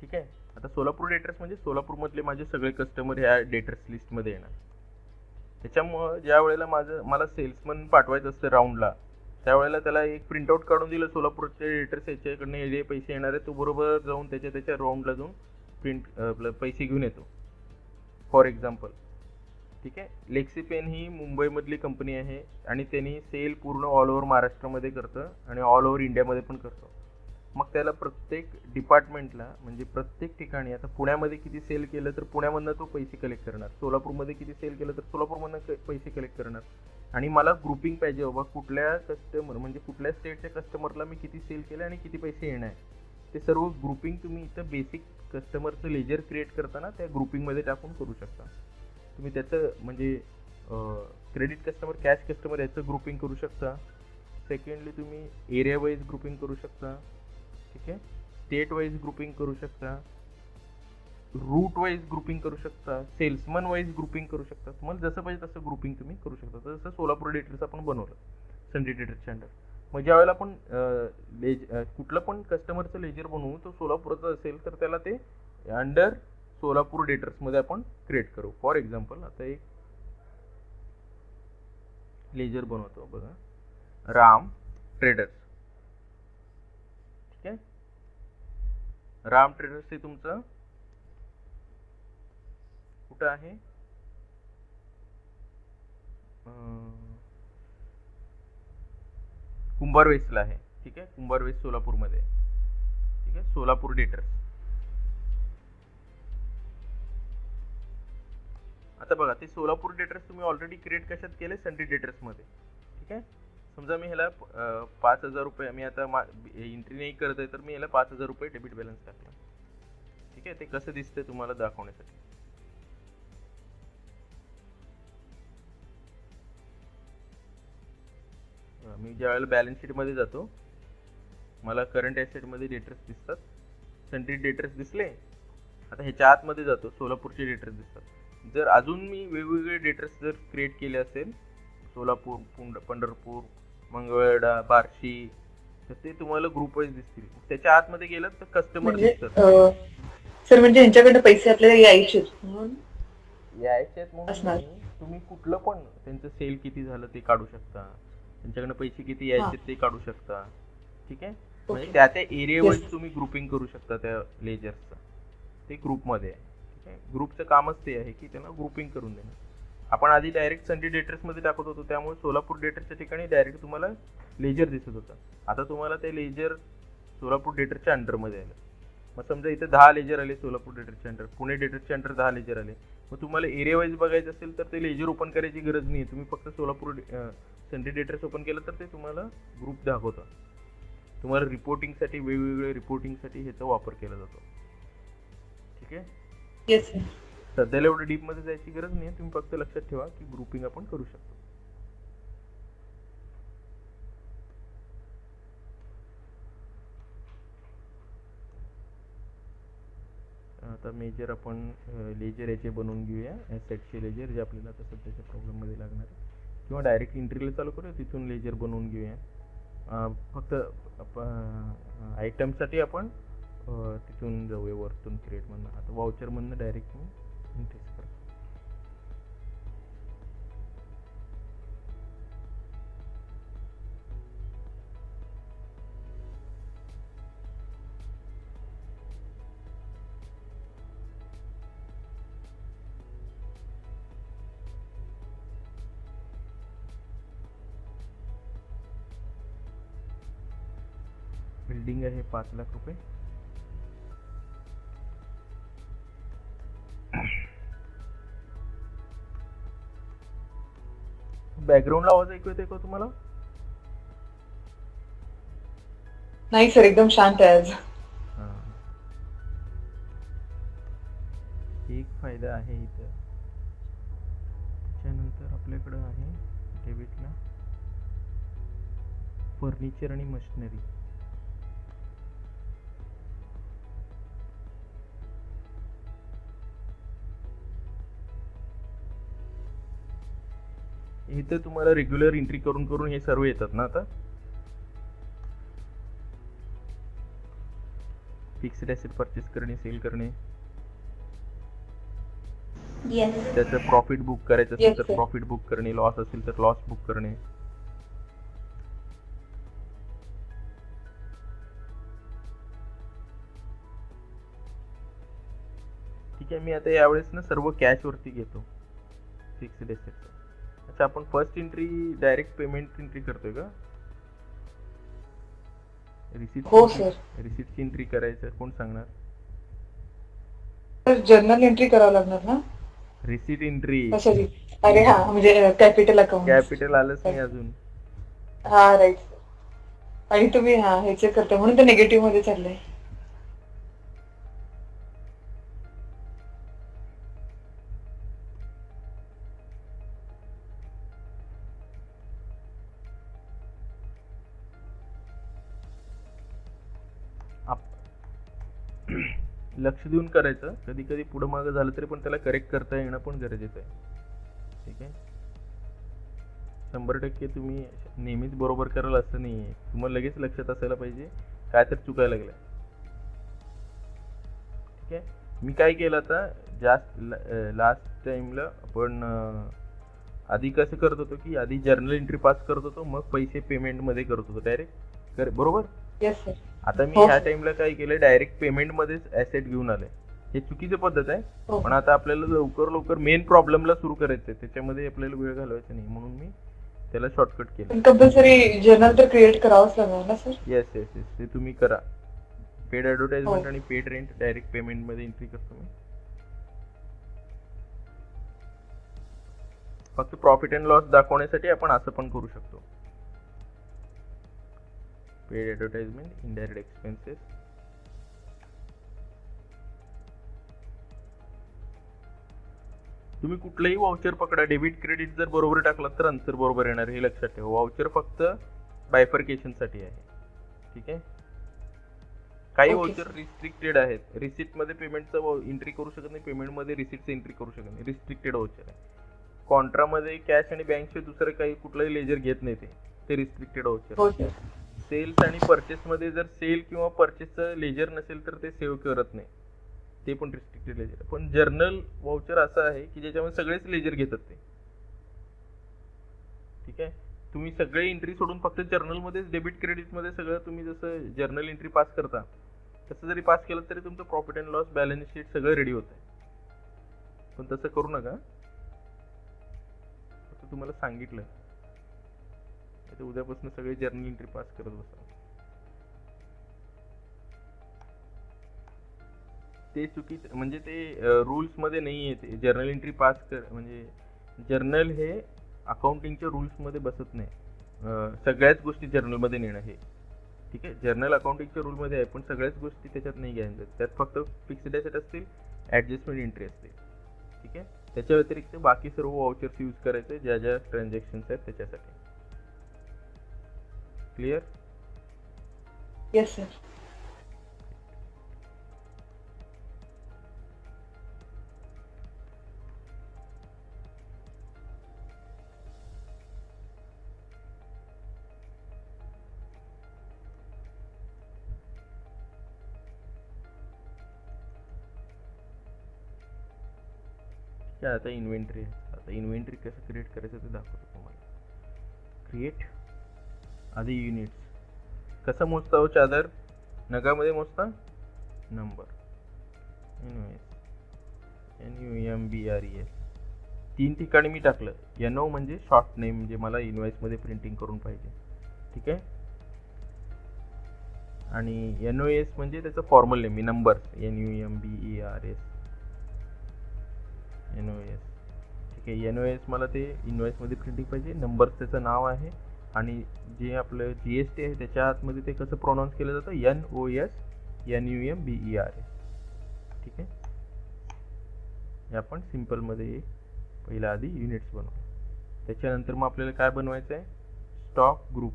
ठीक आहे, आता सोलापूर डेटर्स म्हणजे सोलापूरमधले माझे सगळे कस्टमर ह्या डेटर्स लिस्टमध्ये येणार. त्याच्यामुळं ज्या वेळेला मला सेल्समन पाठवायचं असतं राऊंडला, त्यावेळेला त्याला एक प्रिंटआउट काढून दिलं सोलापूरचे डेटर्स याच्याकडनं हे पैसे येणार आहे, तो बरोबर जाऊन त्याच्या राऊंडला जाऊन पैसे घेऊन येतो. फॉर एक्झाम्पल, ठीक आहे, लेक्सिपेन ही मुंबईमधली कंपनी आहे आणि त्यांनी सेल पूर्ण ऑल ओव्हर महाराष्ट्रामध्ये करतं आणि ऑल ओव्हर इंडियामध्ये पण करतो. मग त्याला प्रत्येक डिपार्टमेंटला म्हणजे प्रत्येक ठिकाणी, आता पुण्यामध्ये किती सेल केलं तर पुण्यामधनं तो पैसे कलेक्ट करणार, सोलापूरमध्ये किती सेल केलं तर सोलापूरमधनं पैसे कलेक्ट करणार. आणि मला ग्रुपिंग पाहिजे बाबा, कुठल्या कस्टमर म्हणजे कुठल्या स्टेटच्या कस्टमरला मी किती सेल केलं आणि किती पैसे येणार आहे, ते सर्व ग्रुपिंग तुम्ही इथं बेसिक कस्टमरचं लेजर क्रिएट करताना त्या ग्रुपिंगमध्ये टाकून करू शकता. तुम्ही त्याचं म्हणजे क्रेडिट कस्टमर, कॅश कस्टमर याचं ग्रुपिंग करू शकता. सेकंडली तुम्ही एरिया वाईज ग्रुपिंग करू शकता, ठीक आहे, स्टेट वाईज ग्रुपिंग करू शकता, रूट वाईज ग्रुपिंग करू शकता, सेल्समन वाईज ग्रुपिंग करू शकता. तुम्हाला जसं पाहिजे तसं ग्रुपिंग तुम्ही करू शकता. जसं सोलापूर डेटर्स आपण बनवलं सनडी डेटर्सच्या अंडर. मग ज्या वेळेला आपण कुठलं पण कस्टमरचं लेजर बनवू तो सोलापूरचं असेल तर त्याला ते अंडर सोलापूर डेटर्समध्ये आपण क्रिएट करू. फॉर एक्झाम्पल आता एक लेजर बनवतो बघा, राम ट्रेडर्स, ठीक आहे. राम ट्रेडर्स हे तुमचं कुठं आहे, कुंभार वेस्टला आहे, ठीक आहे, कुंभार वेस्ट सोलापूरमध्ये, ठीक आहे, सोलापूर डेटर्स. आता बघा ते सोलापूर डेटर्स तुम्ही ऑलरेडी क्रिएट कशात केले, संडी डेटर्समध्ये, ठीक आहे. समजा मी ह्याला 5,000 रुपये मी आता एंट्री नाही करत आहे तर मी ह्याला 5,000 रुपये डेबिट बॅलन्स टाकला, ठीक आहे. ते कसं दिसतंय तुम्हाला दाखवण्यासाठी. मी ज्या वेळेला बॅलन्स शीटमध्ये जातो मला करंट ॲसेटमध्ये डेटर्स दिसतात, संडी डेटर्स दिसले. आता ह्याच्या आतमध्ये जातो सोलापूरचे डेटर्स दिसतात. जर अजून मी वेगवेगळे डेटर्स जर क्रिएट केले असेल, सोलापूर, पंढरपूर, मंगळवेढा, बार्शी, तर ते तुम्हाला ग्रुप वाईज दिसतील. त्याच्या आतमध्ये गेलं तर कस्टमर दिसतात. सर म्हणजे ह्यांच्याकडे पैसे आपल्याला यायचे म्हणून तुम्ही कुठलं पण त्यांचं सेल किती झालं ते काढू शकता, त्यांच्याकडे पैसे किती यायचे ते काढू शकता, ठीक आहे. म्हणजे त्या त्या एरिया वाईज तुम्ही ग्रुपिंग करू शकता त्या लेजर्सचं. ते ग्रुपमध्ये आहे, ठीक आहे. ग्रुपचं कामच ते आहे की त्यांना ग्रुपिंग करून देणं. आपण आधी डायरेक्ट संडी डेटर्समध्ये टाकत होतो त्यामुळे सोलापूर डेटर्सच्या ठिकाणी डायरेक्ट तुम्हाला लेजर दिसत होतं. आता तुम्हाला ते लेजर सोलापूर डेटरच्या अंडरमध्ये आलं. मग समजा इथे 10 लेजर आले सोलापूर डेटरच्या अंडर, पुणे डेटरच्या अंडर 10 लेजर आले. मग तुम्हाला एरिया वाईज बघायचं असेल तर ते लेजर ओपन करायची गरज नाही. तुम्ही फक्त सोलापूर संडी डेटर्स ओपन केलं तर ते तुम्हाला ग्रुप दाखवतं. तुम्हाला रिपोर्टिंगसाठी वेगवेगळे रिपोर्टिंगसाठी ह्याचा वापर केला जातो, ठीक आहे. येस. सध्याला एवढं डीपमध्ये जायची गरज नाही. तुम्ही फक्त लक्षात ठेवा की ग्रुपिंग आपण करू शकतो. आता मेजर आपण लेजर याचे बनवून घेऊया, ॲसेटचे लेजर जे आपल्याला आता सध्याच्या प्रॉब्लेममध्ये लागणार आहे, किंवा डायरेक्ट एंट्रीला चालू करूया तिथून लेजर बनवून घेऊया. फक्त आयटमसाठी आपण तिथून जाऊया वरतून क्रिएटमधनं. आता वाउचरमधनं डायरेक्ट मी एंट्रीज करतो. बिल्डिंग आहे 5 लाख रुपये. बॅकग्राऊंडला आवाज ऐकू येतोय का तुम्हाला? नाही सर, एकदम शांत आहे आज. एक फायदा आहे इथं. त्याच्यानंतर आपल्याकडं आहे डेबिटला फर्निचर आणि मशिनरी. इथं तुम्हाला रेग्युलर एंट्री करून करून हे सर्व येतात ना. आता फिक्स्ड ॲसेट परचेस करणे, सेल करणे, त्याचं प्रॉफिट बुक करायचं असेल तर प्रॉफिट बुक करणे, लॉस असेल तर लॉस बुक करणे. ठीक आहे. मी आता यावेळेस ना सर्व कॅश वरती घेतो फिक्स्ड ॲसेटचं. अच्छा, आपण first entry direct payment entry करतोय का? हो सर. रिसिप्टची एंट्री करायचं कोण सांगणार? तर जर्नल एंट्री करावं लागणार ना? Receipt entry. सॉरी. अरे हा, म्हणजे कॅपिटल अकाउंट. कॅपिटल आलंच नाही अजून. हा राईट. आणि तुम्ही ह्याचे करता म्हणून ते निगेटिव्ह मध्ये चाललंय. लक्ष देऊन करायचं. कधी कधी पुढं मागं झालं तरी पण त्याला करेक्ट करता येणं पण गरजेचं आहे. ठीक आहे. 100% तुम्ही नेहमीच बरोबर कराल असं नाहीये. तुम्हाला लगेच लक्षात असायला पाहिजे काय तर चुकायला लागलंय. ठीक आहे. मी काय केलं आता जास्त लास्ट टाइमला आपण आधी कसं करत होतो की आधी जर्नल एंट्री पास करत होतो मग पैसे पेमेंट मध्ये करत होतो डायरेक्ट बरोबर. Yes sir. आता मी हो. ह्या टाइमला काय केलं डायरेक्ट पेमेंट मध्येच ऍसेट घेऊन आले. हे चुकीची पद्धत आहे. हो. पण आता आपल्याला लवकर मेन प्रॉब्लेमला सुरू करायचंय त्याच्यामध्ये आपल्याला वेळ घालवायचा नाही म्हणून मी त्याला शॉर्टकट केलं. कंपल्सरी जर्नल तर क्रिएट करावंच लागणार ना सर? येस येस येस ते तुम्ही करा. पेड ऍडव्हर्टाइजमेंट हो. आणि पेड रेंट डायरेक्ट पेमेंट मध्ये एंट्री करतो मी. फक्त प्रॉफिट अँड लॉस दाखवण्यासाठी आपण असं पण करू शकतो. पेड ऍडव्हर्टाइजमेंट इनडायरेक्ट एक्सपेन्सेस तुम्ही कुठलंही वाउचर पकडा डेबिट क्रेडिट जर बरोबर टाकलात तर आन्सर बरोबर येणार हे लक्षात ठेवा. वाउचर फक्त बायफर्केशन साठी आहे. ठीक आहे. काही Okay, वाउचर sir. रिस्ट्रिक्टेड आहेत. रिसिप्ट मध्ये पेमेंटचं एंट्री करू शकत नाही. पेमेंट मध्ये रिसिप्टचं एंट्री करू शकत नाही. रिस्ट्रिक्टेड वाउचर आहे. कॉन्ट्रा मध्ये कॅश आणि बँकचे दुसरं काही कुठलंही लेजर घेत नाही ते रिस्ट्रिक्टेड वाउचर. हो सर. सेल्स आणि परचेस मध्ये जर सेल किंवा परचेसचं लेजर नसेल तर ते सेव्ह करत नाही. ते पण रिस्ट्रिक्टेड लेजर आहे. पण जर्नल वाउचर असं आहे की ज्याच्यामध्ये सगळेच लेजर घेतात ते. ठीक आहे. तुम्ही सगळे एंट्री सोडून फक्त जर्नल मध्येच डेबिट क्रेडिट मध्ये सगळं तुम्ही जसं जर्नल एंट्री पास करता तसं जरी पास केलं तरी तुमचं profit and loss balance sheet सगळं रेडी होत आहे. पण तसं करू नका. फक्त तुम्हाला सांगितलं उद्यापासून सगळे जर्नल एंट्री पास करत बसा. ते चुकीचं म्हणजे ते रूल्स मध्ये नाही येते. जर्नल एंट्री पास कर म्हणजे जर्नल हे अकाउंटिंगच्या रूल्स मध्ये बसत नाही. सगळ्याच गोष्टी जर्नल मध्ये नेणं हे ठीक आहे. जर्नल अकाउंटिंगच्या रूल मध्ये आहे पण सगळ्याच गोष्टी त्याच्यात नाही घ्यायच्या. त्यात फक्त फिक्स्ड ॲसेट असतील ऍडजस्टमेंट एंट्री असते. ठीक आहे. त्याच्या व्यतिरिक्त बाकी सर्व वाउचर्स यूज करायचे ज्या ज्या ट्रान्झॅक्शन्स आहेत त्याच्यासाठी. क्लिअर? Yes sir. आता इन्व्हेंटरी आहे. आता इन्व्हेंटरी कसं क्रिएट करायचं ते दाखवतो तुम्हाला. क्रिएट आधी युनिट्स कसं मोजता हो चादर? नगामध्ये मोजता? नंबर NUMBRES 3 ठिकाणी मी टाकलं. NO म्हणजे शॉर्ट नेम म्हणजे मला इनवॉइस मध्ये प्रिंटिंग करून पाहिजे. ठीक आहे. आणि NOS म्हणजे त्याचं फॉर्मल नेम मी नंबर्स NUMBERS NOS. ठीक आहे. NOS मला ते इनवॉइस मध्ये प्रिंटिंग पाहिजे. नंबर्स त्याचं नाव आहे आणि जे आपलं GST आहे त्याच्या आतमध्ये ते कसं प्रोनाऊन्स केलं जातं NOS NUMBERS. ठीक आहे. हे आपण सिम्पल मध्ये पहिला आधी युनिट्स बनवू. त्याच्यानंतर मग आपल्याला काय बनवायचं आहे? Stock group.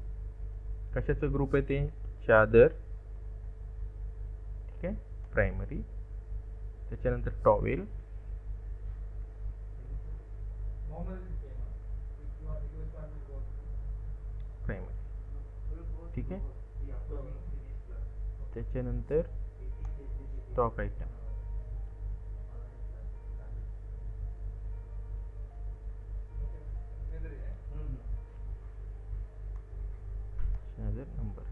कशाचं ग्रुप आहे ते? चादर. ठीक आहे. प्रायमरी. त्याच्यानंतर टॉवेल. प्रायमरी. ठीक आहे. त्याच्यानंतर स्टॉक आयटम. नंबर.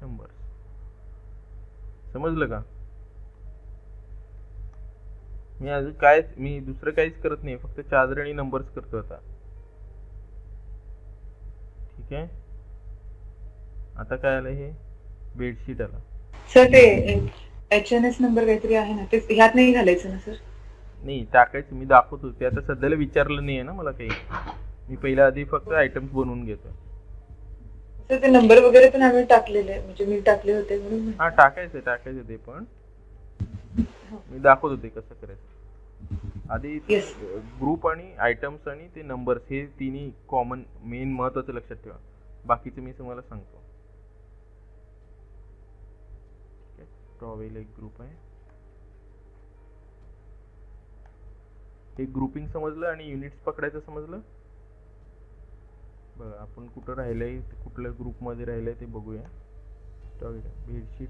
नंबर समजलं का? मी दुसरं काहीच करत नाही. फक्त चादर आणि नंबर्स करतो आता. ठीक आहे. आता काय आलं, हे बेडशीट आला. सर ते HNS नंबर काहीतरी आहे ना, ते ह्यात नाही घालायचं ना सर? नाही टाकायचं, मी दाखवतो ते. आता सध्याला विचारलं नाही आहे ना मला काही, मी पहिल्या आधी फक्त आयटम्स बनवून घेतो. सर ते नंबर वगैरे पण आम्ही टाकलेले, म्हणजे मी टाकले होते म्हणून. हा टाकायचं ते पण मी दाखवतो ते कसं करायचं. आधी Yes. ग्रुप आणि आयटम्स आणि ते नंबर्स हे तिन्ही कॉमन मेन महत्वाचं लक्षात ठेवा. बाकीचे मी तुम्हाला सांगतो. टॉवेल एक ग्रुप आहे. हे ग्रुपिंग समजलं आणि युनिट्स पकडायचं समजलं. बघा आपण कुठं राहिलंय, कुठल्या ग्रुपमध्ये राहिलंय ते बघूया. टॉवेल बेडशीट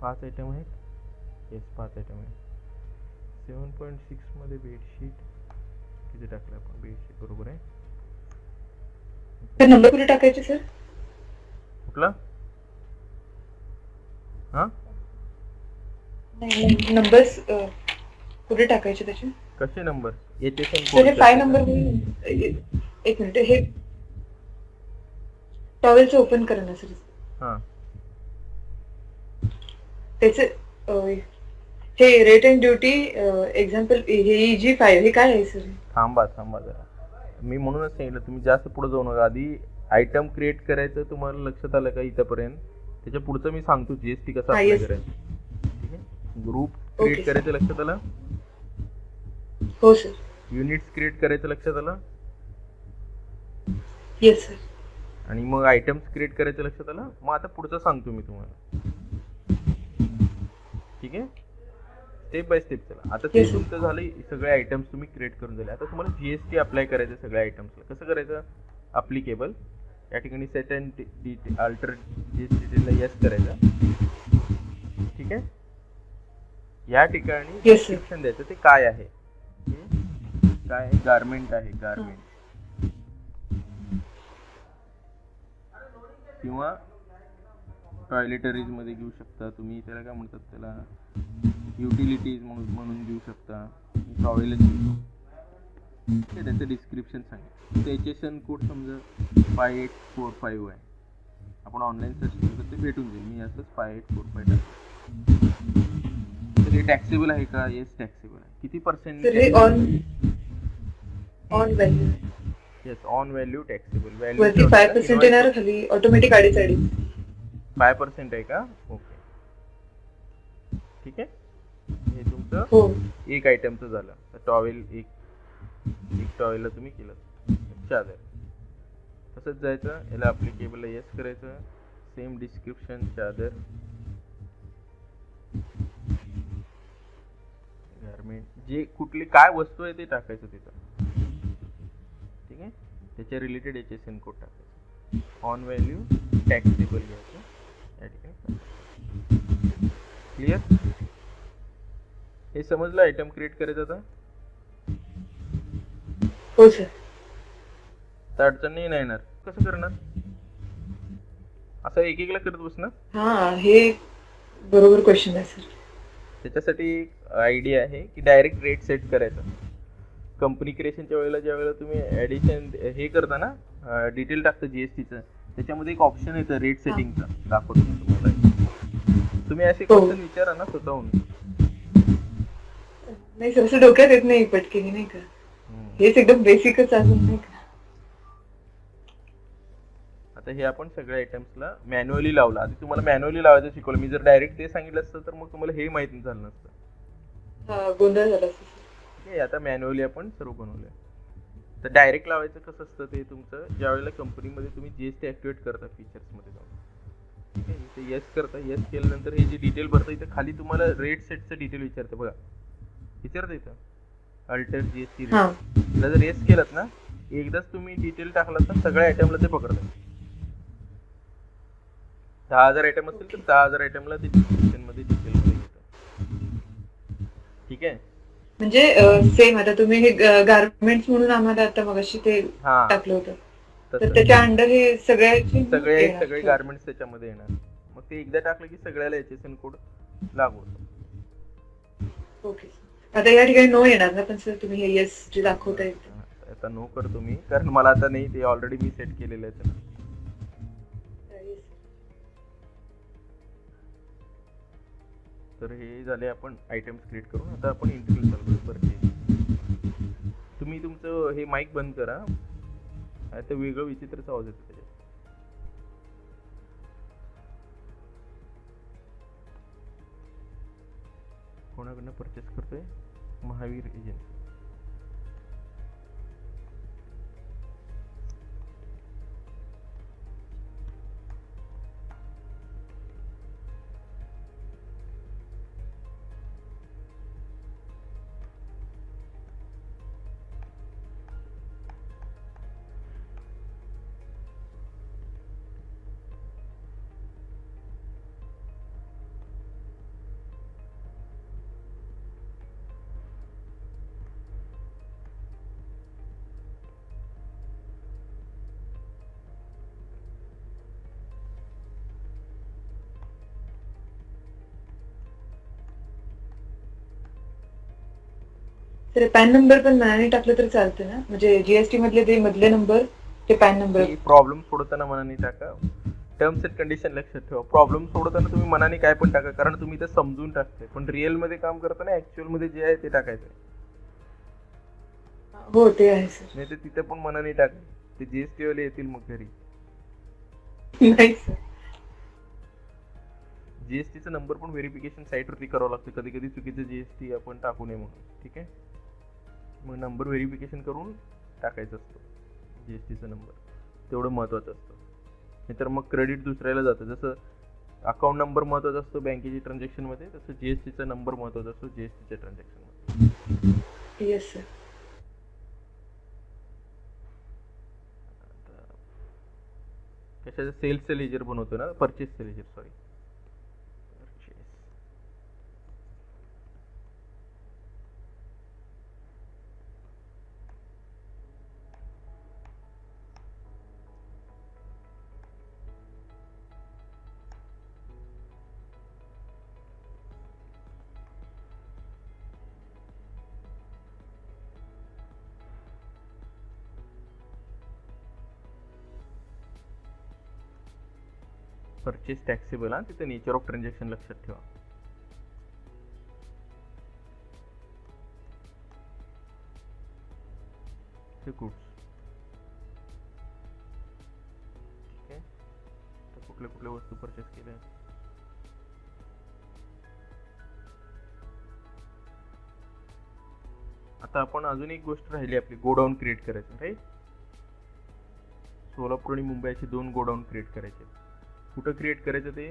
5 आयटम आहेत. येस 5 आयटम आहेत. 7.6 मध्ये बेडशीट किती टाकलं आपण? बेडशीट बरोबर आहे. तर नंबर कुठे टाकायचे सर? कुठला? हा नाही, नंबर्स कुठे टाकायचे त्याचे? कसे नंबर? HSN सर हे कोड 5 नंबर, एक मिनिट, हे टॉवेलचं ओपन करा ना सर. हा त्याचे हे रेट अँड ड्युटी एक्झाम्पल, हे EG5 हे काय आहे सर? थांबा जरा. मी म्हणूनच सांगितलं तुम्ही जास्त पुढे जाऊ नका. आधी आयटम क्रिएट करायचं तुम्हाला लक्षात आलं का इथपर्यंत? त्याच्या पुढचं मी सांगतो GST कसं अप्लाय yes. करायचं. ठीक आहे. ग्रुप क्रिएट Okay, करायचं लक्षात आलं. हो सर. युनिट्स क्रिएट करायचं लक्षात आलं. Yes sir. आणि मग आयटम्स क्रिएट करायचं लक्षात आलं. मग आता पुढचं सांगतो मी तुम्हाला. ठीक आहे. स्टेप बाय स्टेप चला. आता ते Yes, sir. तुमचं झालं, सगळे आयटम्स तुम्ही क्रिएट करून दिले. आता तुम्हाला GST अप्लाय करायचं सगळ्या आयटम्सला. कसं करायचं? अप्लिकेबल या ठिकाणी सेट अँड अल्टर GST डिटेलला येस करायचं. ठीक आहे. या ठिकाणी Yes, sir. डिस्क्रिप्शन द्यायचं ते काय आहे. काय आहे? गारमेंट आहे. गारमेंट किंवा टॉयलेटरीज मध्ये घेऊ शकता तुम्ही. त्याला काय म्हणतात, त्याला युटिलिटीज म्हणून घेऊ शकता. टॉयलेट त्याचं डिस्क्रिप्शन सांगा. HSN कोड समजा 5845 आहे. आपण ऑनलाईन सर्च केलं तर ते भेटून जाईल. मी असंच 5845 टाकतो. तर हे टॅक्सेबल आहे का? येस टॅक्सेबल आहे. किती पर्सेंट? सर हे on value. Yes on value taxable. वरती 5% येणार, खाली ऑटोमॅटिक 2.5. 5% आहे का? ओके ठीक आहे. हे तुमचं हो. एक आयटमचं झालं. तर टॉवेल एक टॉवेलला तुम्ही केलं. चादर तसंच जायचं. याला अप्लिकेबलला येस करायचं. सेम डिस्क्रिप्शन चादर. गारमेंट जे कुठली काय वस्तू आहे ते टाकायचं तिथं. ठीक आहे. त्याच्या रिलेटेड HSN कोड टाकायचं. ऑन व्हॅल्यू टॅक्सेबल घ्यायचं या ठिकाणी. क्लिअर? हे समजलं आयटम क्रिएट करायचं. आता हो सर. तर अडचण नाही येणार. कसं करणार? असं एक एकला करत बसणार? हा, हे बरोबर क्वेश्चन आहे सर. त्याच्यासाठी एक आयडिया आहे की डायरेक्ट रेट सेट करायचा. कंपनी क्रिएशनच्या वेळेला ज्या वेळेला तुम्ही ऍडिशन हे करता ना, डिटेल टाकतं GSTचं, त्याच्यामध्ये एक ऑप्शन येतं रेट सेटिंगचं. दाखवतो मी तुम्हाला. तुम्ही असे क्वेश्चन विचारा ना स्वतःहून. नाही सर, असं डोक्यात येत नाही पटकन, नाही का? हेच एकदम बेसिकच अजून, नाही का? आता हे आपण सगळ्या आयटम्सला मॅन्युअली लावलं. आधी तुम्हाला मॅन्युअली लावायचं शिकवलं. मी जर डायरेक्ट ते सांगितलं असतं तर मग तुम्हाला हे माहिती झालं नसतं. गोंधळ झाला सर. आता मॅन्युअली आपण सर्व बनवलंय. तर डायरेक्ट लावायचं कसं असतं ते तुमचं, ज्या वेळेला कंपनीमध्ये तुम्ही GST ऍक्टिव्हेट करता फीचर्समध्ये जाऊन. ठीक आहे. इथे येस करता. येस केल्यानंतर हे जे डिटेल भरतं, इथे खाली तुम्हाला रेट सेटचं डिटेल विचारतं. बघा विचारतं इथं अल्टर GST रेट. जर येस केलं ना, एकदाच तुम्ही डिटेल टाकलात तर सगळ्या आयटमला ते पकडतात. 10,000 आयटम असतील तर 10,000 आयटमला ते डिस्क्रिप्शन मध्ये डिटेल मध्ये घेतात. ठीक आहे. म्हणजे सेम आता तुम्ही हे गारमेंट्स म्हणून आम्हाला आता मगाशी ते टाकलं होतं, तर त्याच्या अंडर हे सगळे गारमेंट्स त्याच्यामध्ये येणार. मग ते एकदा टाकलं की सगळ्याला HSN कोड लागू होतो. ओके. आता या ठिकाणी नो येणार ना, पण सर तुम्ही हे येस जे दाखवताय आता नो करतो मी, कारण मला आता नाही, ते ऑलरेडी मी सेट केलेलं आहे त्याला. तर हे झाले आपण आयटम्स क्रिएट करून. आता आपण इंटरव्ह्यू चालू करू परचेस. तुम्ही तुमचं हे माईक बंद करा, आता वेगळं विचित्रच आवाज येतो त्याच्यात. कोणाकडनं परचेस करतोय? महावीर एजन्सी. तर पॅन नंबर पण मनाने टाकलं तर चालतं ना, म्हणजे जीएसटी मधले ते मधले नंबर ते पॅन नंबर. प्रॉब्लेम सोडताना मनाने टाका. टर्म्स अँड कंडिशन लक्षात ठेवा. प्रॉब्लेम सोडताना तुम्ही मनाने काय पण टाका, कारण तुम्ही ते समजून टाकताय, पण रिअल मध्ये काम करताना ऍक्च्युअल मध्ये जे आहे ते टाकायचं. हो ते आहे सर. नाही तर तिथे पण मनाने टाका, ते जीएसटी वाले येतील मग घरी. नाही सर. जीएसटीचा नंबर पण व्हेरिफिकेशन साईटवरती करावं लागतं. कधी कधी चुकीचं जीएसटी आपण टाकू नये म्हणून. ठीक आहे, मग नंबर व्हेरिफिकेशन करून टाकायचा असतो जीएसटीचा नंबर, तेवढं महत्वाचं असतं. नाहीतर मग क्रेडिट दुसऱ्याला जातं. जसं अकाउंट नंबर महत्वाचा असतो बँकेच्या ट्रान्झॅक्शन मध्ये, तसं जीएसटीचा नंबर महत्वाचा असतो जीएसटीच्या ट्रान्झॅक्शन मध्ये. Yes sir. कशाचं सेल्सचं लेजर बनवतो ना, परचेसचं लेजर, सॉरी. परचेस टॅक्सेबल, हा तिथे नेचर ऑफ ट्रान्झॅक्शन लक्षात ठेवा. ते गुड्स. ठीक आहे, तर कुठल्या कुठल्या वस्तू परचेस केल्या. आता आपण अजून एक गोष्ट राहिली आपली, गोडाऊन क्रिएट करायचं. राईट, सोलापूर आणि मुंबईचे 2 गोडाऊन क्रिएट करायचे. कुठं क्रिएट करायचं ते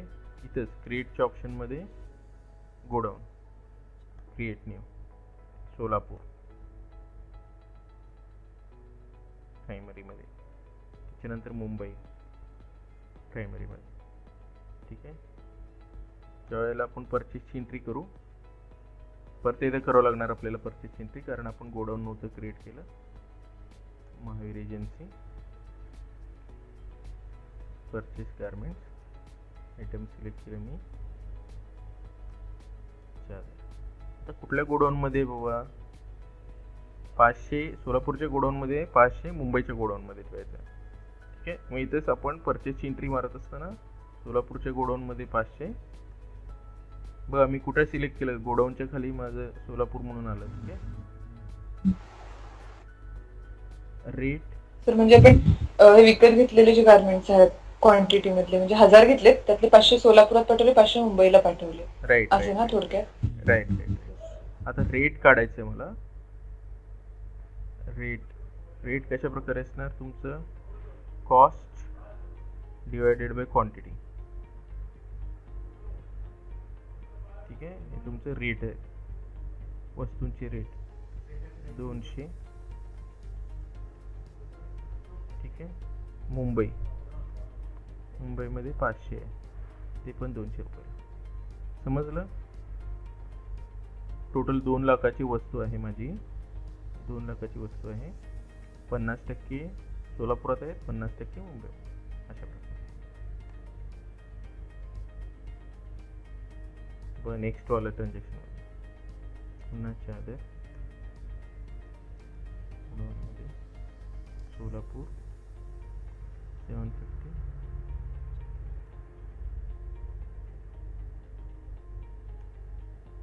इथंच क्रिएटच्या ऑप्शन मध्ये godown, create new, Solapur primary मध्ये, त्याच्यानंतर मुंबई प्रायमरी मध्ये. ठीक आहे, त्यावेळेला आपण परचेसची एंट्री करू. परत एकदा करावं लागणार आपल्याला परचेसची एंट्री, कारण आपण गोडाऊन नव्हतं क्रिएट केलं. Mahavir agency, purchase garments, item select केलं मी. आता कुठल्या गोडाऊन मध्ये बाबा, 500 सोलापूरच्या गोडाऊन मध्ये, 500 मुंबईच्या गोडाऊन मध्ये ठेवायचं. ठीक आहे, मग इथेच आपण परचेसची एंट्री मारत असताना सोलापूरच्या गोडाऊन मध्ये 500 बघा मी कुठे सिलेक्ट केलं, गोडाऊनच्या खाली माझं सोलापूर म्हणून आलं. ठीक आहे, रेट. सर म्हणजे आपण हे विकत घेतलेले जे गारमेंट्स आहेत क्वांटिटी मधले, म्हणजे 1000 घेतलेत, त्यातले 500 सोलापुरात पाठवले, 500 मुंबईला पाठवले. राईट असं ना थोडक्यात. राईट. आता रेट काढायचंय मला. रेट कशा प्रकारे असणार तुमचं, कॉस्ट डिवायडेड बाय क्वांटिटी. ठीक आहे, हे तुमचं रेट आहे, वस्तूंची रेट 200. ठीक आहे, मुंबईमध्ये 500 आहे, ते पण 200 रुपये. समजलं. टोटल 2 लाखाची वस्तू आहे माझी, 2 लाखाची वस्तू आहे. 50% सोलापुरात आहे, 50% मुंबई. अशा प्रकारे. बरं, नेक्स्ट वाला ट्रान्झॅक्शन पुन्हा चादर मध्ये सोलापूर 750.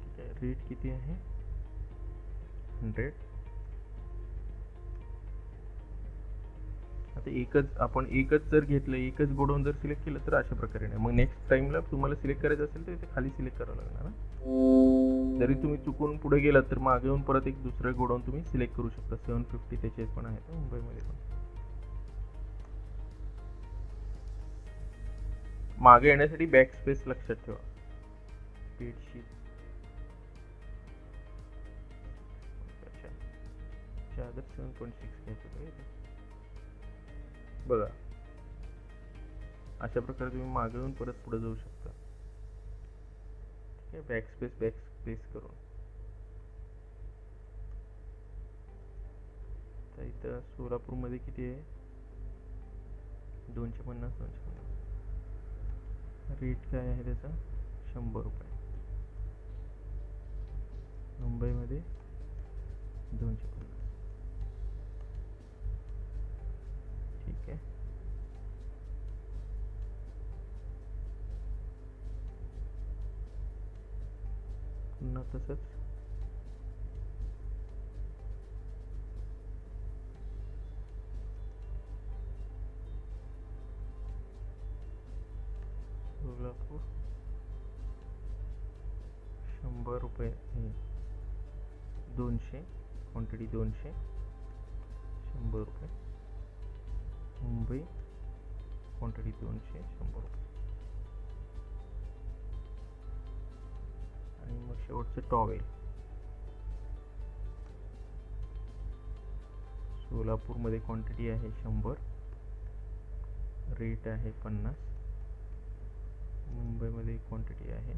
ठीक आहे, रेट किती आहे 100. आता आपण एकच जर घेतलं, एकच गोडाऊन जर सिलेक्ट केलं तर अशा प्रकारे नाही. मग नेक्स्ट टाइमला तुम्हाला सिलेक्ट करायचं असेल तर इथे खाली सिलेक्ट करावं लागणार ना. जरी तुम्ही चुकून पुढे गेलात तर मागे येऊन परत एक दुसरं गोडाऊन तुम्ही सिलेक्ट करू शकता. 750 त्याचे पण आहेत मुंबईमध्ये पण. मागे येण्यासाठी बॅक स्पेस लक्षात ठेवा. स्प्रेडशीट चादर 7.6 घ्यायचं का इथे? बघा अशा प्रकारे तुम्ही मागे येऊन परत पुढे जाऊ शकता. ठीक आहे, बॅक स्पेस करून. तर इथं सोलापूरमध्ये किती आहे 250. रेट काय आहे त्याचा 100 रुपये. मुंबईमध्ये 250. ठीक आहे, पुन्हा तसंच सोलापूर 100 रुपये 200 क्वांटिटी 200 100 रुपये. मुंबई क्वांटिटी 200 100 रुपये. आणि मग शेवटचं टॉवेल सोलापूरमध्ये क्वांटिटी आहे 100, रेट आहे 50. मुंबईमध्ये क्वांटिटी आहे.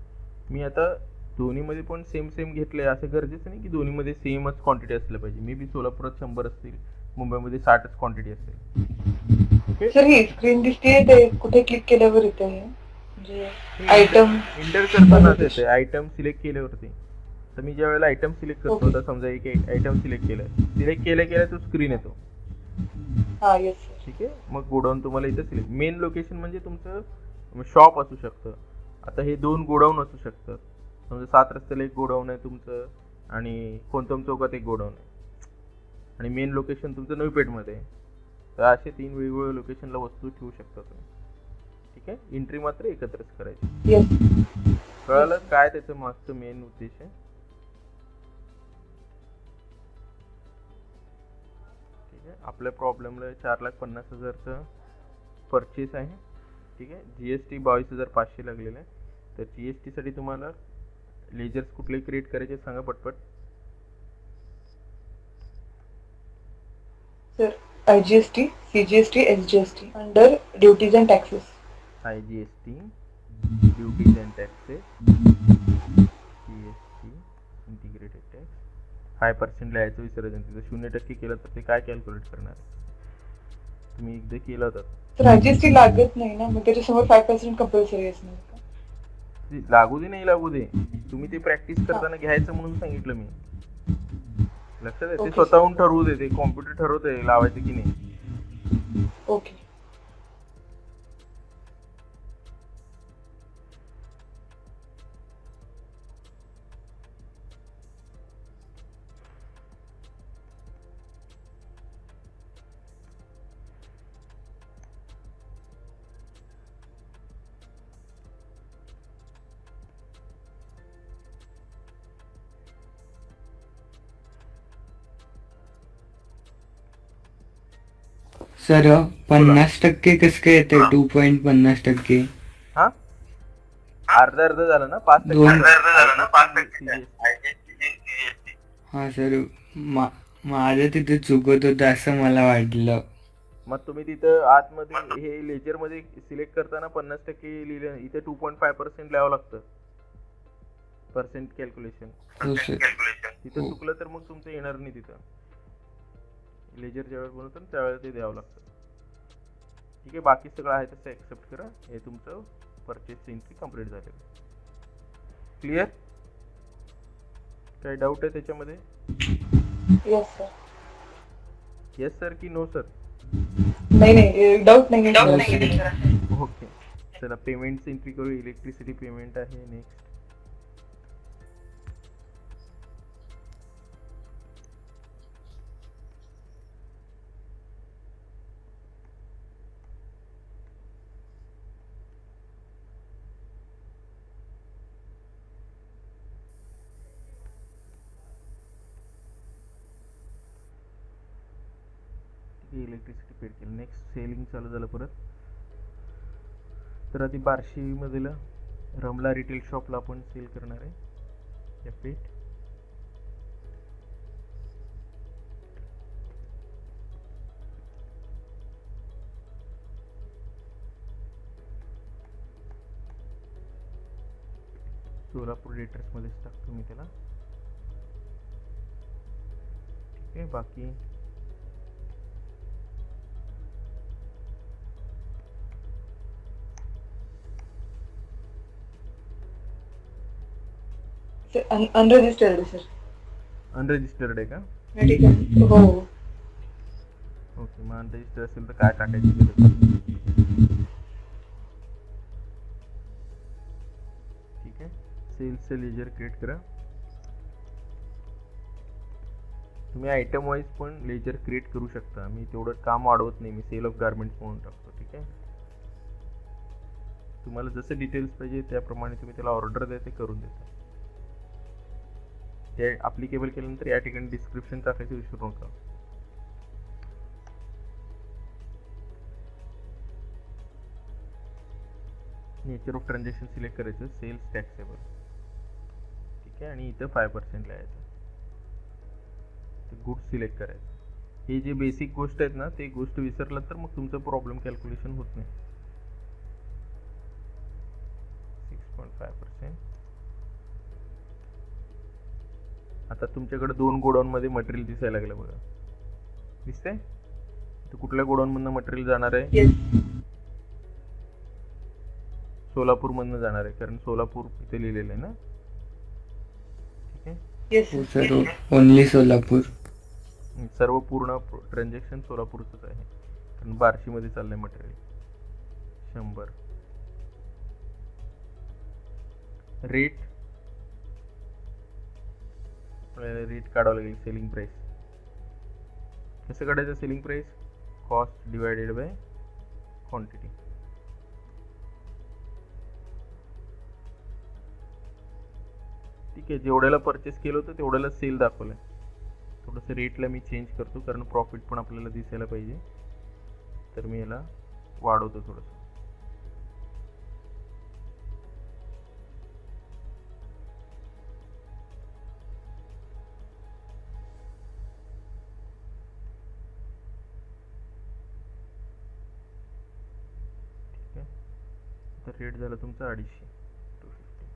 मी आता दोन्हीमध्ये पण सेम घेतलंय असं गरजेचं नाही की दोन्हीमध्ये सेमच क्वांटिटी असलं पाहिजे. मे बी सोलापुरात 100 असतील, मुंबईमध्ये 60च क्वांटिटी असेल. सर ही स्क्रीन दिसते ते कुठे क्लिक केल्यावर येते म्हणजे आयटम एंटर करतानाच येते. आयटम सिलेक्ट केल्यावरती. तर मी ज्या वेळेला आयटम सिलेक्ट करतो, Okay. तर समजा एक आयटम सिलेक्ट केल्या तो स्क्रीन येतो. हा येस सर. ठीक आहे, मग गोडाऊन तुम्हाला इथं सिलेक्ट. मेन लोकेशन म्हणजे तुमचं शॉप असू शकतं. आता हे 2 गोडाऊन असू शकतात. समजा 7 रस्त्याला एक गोडाऊन आहे तुमचं आणि कोणतम चौकात एक गोडाऊन आहे आणि मेन लोकेशन तुमचं नवीपेठमध्ये आहे. तर असे 3 वेगवेगळ्या लोकेशनला वस्तू ठेवू शकता तुम्ही. ठीक आहे, एंट्री मात्र एकत्रच करायची. येस कळालं काय त्याचं मागचं मेन उद्देश आहे. ठीक आहे, आपल्या प्रॉब्लेमला 4,50,000चं परचेस आहे. ठीक आहे, GST 22,500 लागलेलं आहे. तर GST साठी तुम्हाला लेजर्स कुठले क्रिएट करायचे सांगा पटपट. Sir IGST, CGST, SGST under duties and taxes. IGST, duties and taxes, GST, integrated tax. 5% लिहायचं विसरायचं. तिथं 0% केलं तर ते काय कॅल्क्युलेट करणार? तुम्ही एकदा केलं होतं. सर IGST लागत नाही ना, मग त्याच्यासमोर 5% कंपल्सरी असणार का? लागू दे नाही लागू दे, तुम्ही ते प्रॅक्टिस करताना घ्यायचं म्हणून सांगितलं मी. लक्षात आहे, ते Okay. स्वतःहून ठरवू दे. ते कॉम्प्युटर ठरवते लावायचं की नाही. ओके. सर 50% कसं काय येतं 2.50%? हा, अर्धा झालं ना 5%. दोन. CGST. हा सर, माझं तिथे चुकत होतं असं मला वाटलं. मग तुम्ही तिथं आतमध्ये हे लेजर मध्ये सिलेक्ट करताना 50% लिहिलं, इथे 2.5% लिहावं लागतं. पर्सेंट कॅल्क्युलेशन हो सर. तिथं हो. चुकलं तर मग तुमचं येणार नाही. तिथं लेजर ज्यावेळेस बनवतो ना त्यावेळेला ते द्यावं लागतं. ठीक आहे, बाकी सगळं आहे तसं ऍक्सेप्ट करा. हे तुमचं परचेस एंट्री कंप्लीट झालेलं. क्लिअर? काही डाऊट आहे त्याच्यामध्ये? Yes sir. येस सर की नो सर? नाही डाऊट नाही. ओके, चला पेमेंट एंट्री करू. इलेक्ट्रिसिटी पेमेंट आहे नेक्स्ट. इलेक्ट्रिसिटी पेड केलं. नेक्स्ट सेलिंग चालू झालं परत. तर आधी बार्शीमधील रमला रिटेल शॉपला आपण सेल करणार आहे F8. सोलापूर डेटर्समध्येच टाकतो मी त्याला. ठीक आहे. बाकी अनरजिस्टर्ड सर. अनरजिस्टर्ड आहे का? ठीक आहे. हो. ओके, मग अनरजिस्टर्ड असेल तर काय टाकायची गरज नाही. ठीक आहे. सेल्सचं लेजर क्रिएट करा. तुम्ही आयटम वाईज पण लेजर क्रिएट करू शकता. मी तेवढं काम वाढवत नाही, मी सेल ऑफ गार्मेंट्स म्हणून टाकतो. ठीक आहे. तुम्हाला जसं डिटेल्स पाहिजे त्याप्रमाणे तुम्ही त्याला ऑर्डर द्या, ते करून देता. ते ॲप्लिकेबल केल्यानंतर या ठिकाणी डिस्क्रिप्शन टाकायचं विसरू नका. नेचर ऑफ ट्रान्झॅक्शन सिलेक्ट करायचं, सेल्स टॅक्सेबल. ठीक आहे. आणि इथं 5% लिहायचं. ते गुड्स सिलेक्ट करायचं. हे जे बेसिक गोष्ट आहेत ना, ते गोष्ट विसरलात तर मग तुमचं प्रॉब्लेम कॅल्क्युलेशन होत नाही. 6.5%. आता तुमच्याकडे 2 गोडाऊनमध्ये मटेरियल दिसायला लागलं बघा. दिसतंय? तर कुठल्या गोडाऊनमधनं मटेरियल जाणार आहे? सोलापूरमधनं जाणार आहे, कारण सोलापूर इथे लिहिलेलं आहे ना. ठीक आहे. Sir only Solapur. सर्व पूर्ण ट्रान्झॅक्शन सोलापूरचंच आहे, कारण बार्शीमध्ये चाललंय मटेरियल. 100. रेट काढावं लागेल. सेलिंग प्राइस कसं काढायचं? Selling price cost divided by quantity. ठीक आहे. जेवढ्याला परचेस केलं होतं तेवढ्याला सेल दाखवलं आहे. थोडंसं रेटला मी चेंज करतो, कारण प्रॉफिट पण आपल्याला दिसायला पाहिजे. तर मी याला वाढवतो थोडंसं. तर रेट झाला तुमचा 250. 250.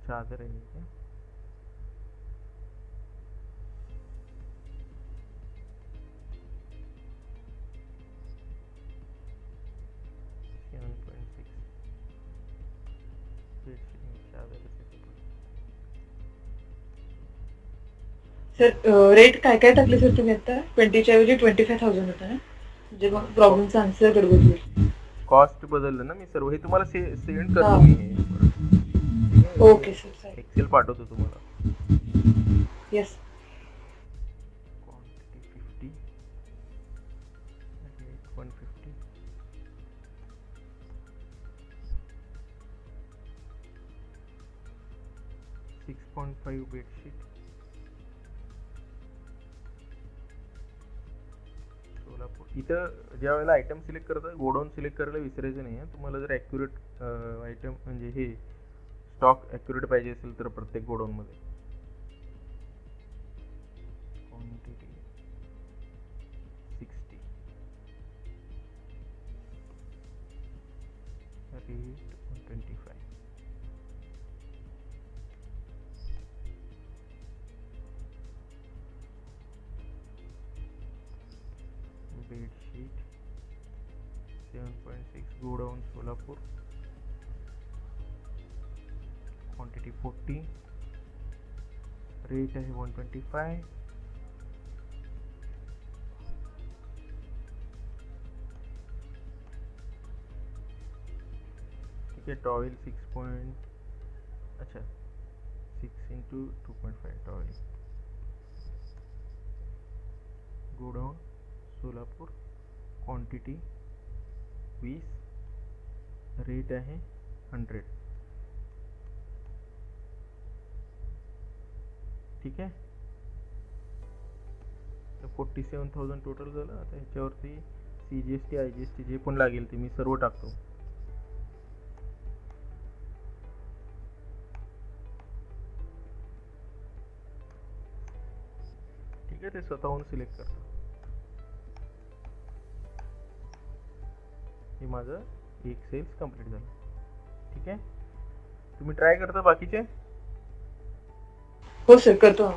चादर आहे का? सर रेट काय काय टाकले सर तुम्ही आता? 20च्या ऐवजी 25,000 होता ना, म्हणजे मग प्रॉब्लेमचा आन्सर गडबड होईल. कॉस्ट बदललं ना मी सर्व. हे तुम्हाला सेंड करतो मी हे. Okay sir. एक्सेल पाठवतो तुम्हाला. येस. क्वांटिटी 50 150. .5 बेडशीट सोलापूर. इथं ज्या वेळेला आयटम सिलेक्ट करता गोडाऊन सिलेक्ट करायला विसरायचं नाही आहे. तुम्हाला जर ॲक्युरेट आयटम म्हणजे हे स्टॉक ॲक्युरेट पाहिजे असेल तर प्रत्येक गोडाऊनमध्ये quantity 60 rate 125. Bedsheet 7.6 godown Solapur. Quantity 40. Rate आहे 125. ठीक आहे. टॉवेल 6 पॉईंट, अच्छा 6 into 2.5 towel. Godown Solapur, quantity 20, rate आहे 100. ठीक आहे. तर 47,000 टोटल झालं. आता ह्याच्यावरती CGST IGST जे पण लागेल ते मी सर्व टाकतो. ठीक आहे. ते स्वतःहून सिलेक्ट करतो. हे माझं एक सेल्स कंप्लीट झालं. ठीक आहे. तुम्ही ट्राय करता बाकीचे. हो सर करतो.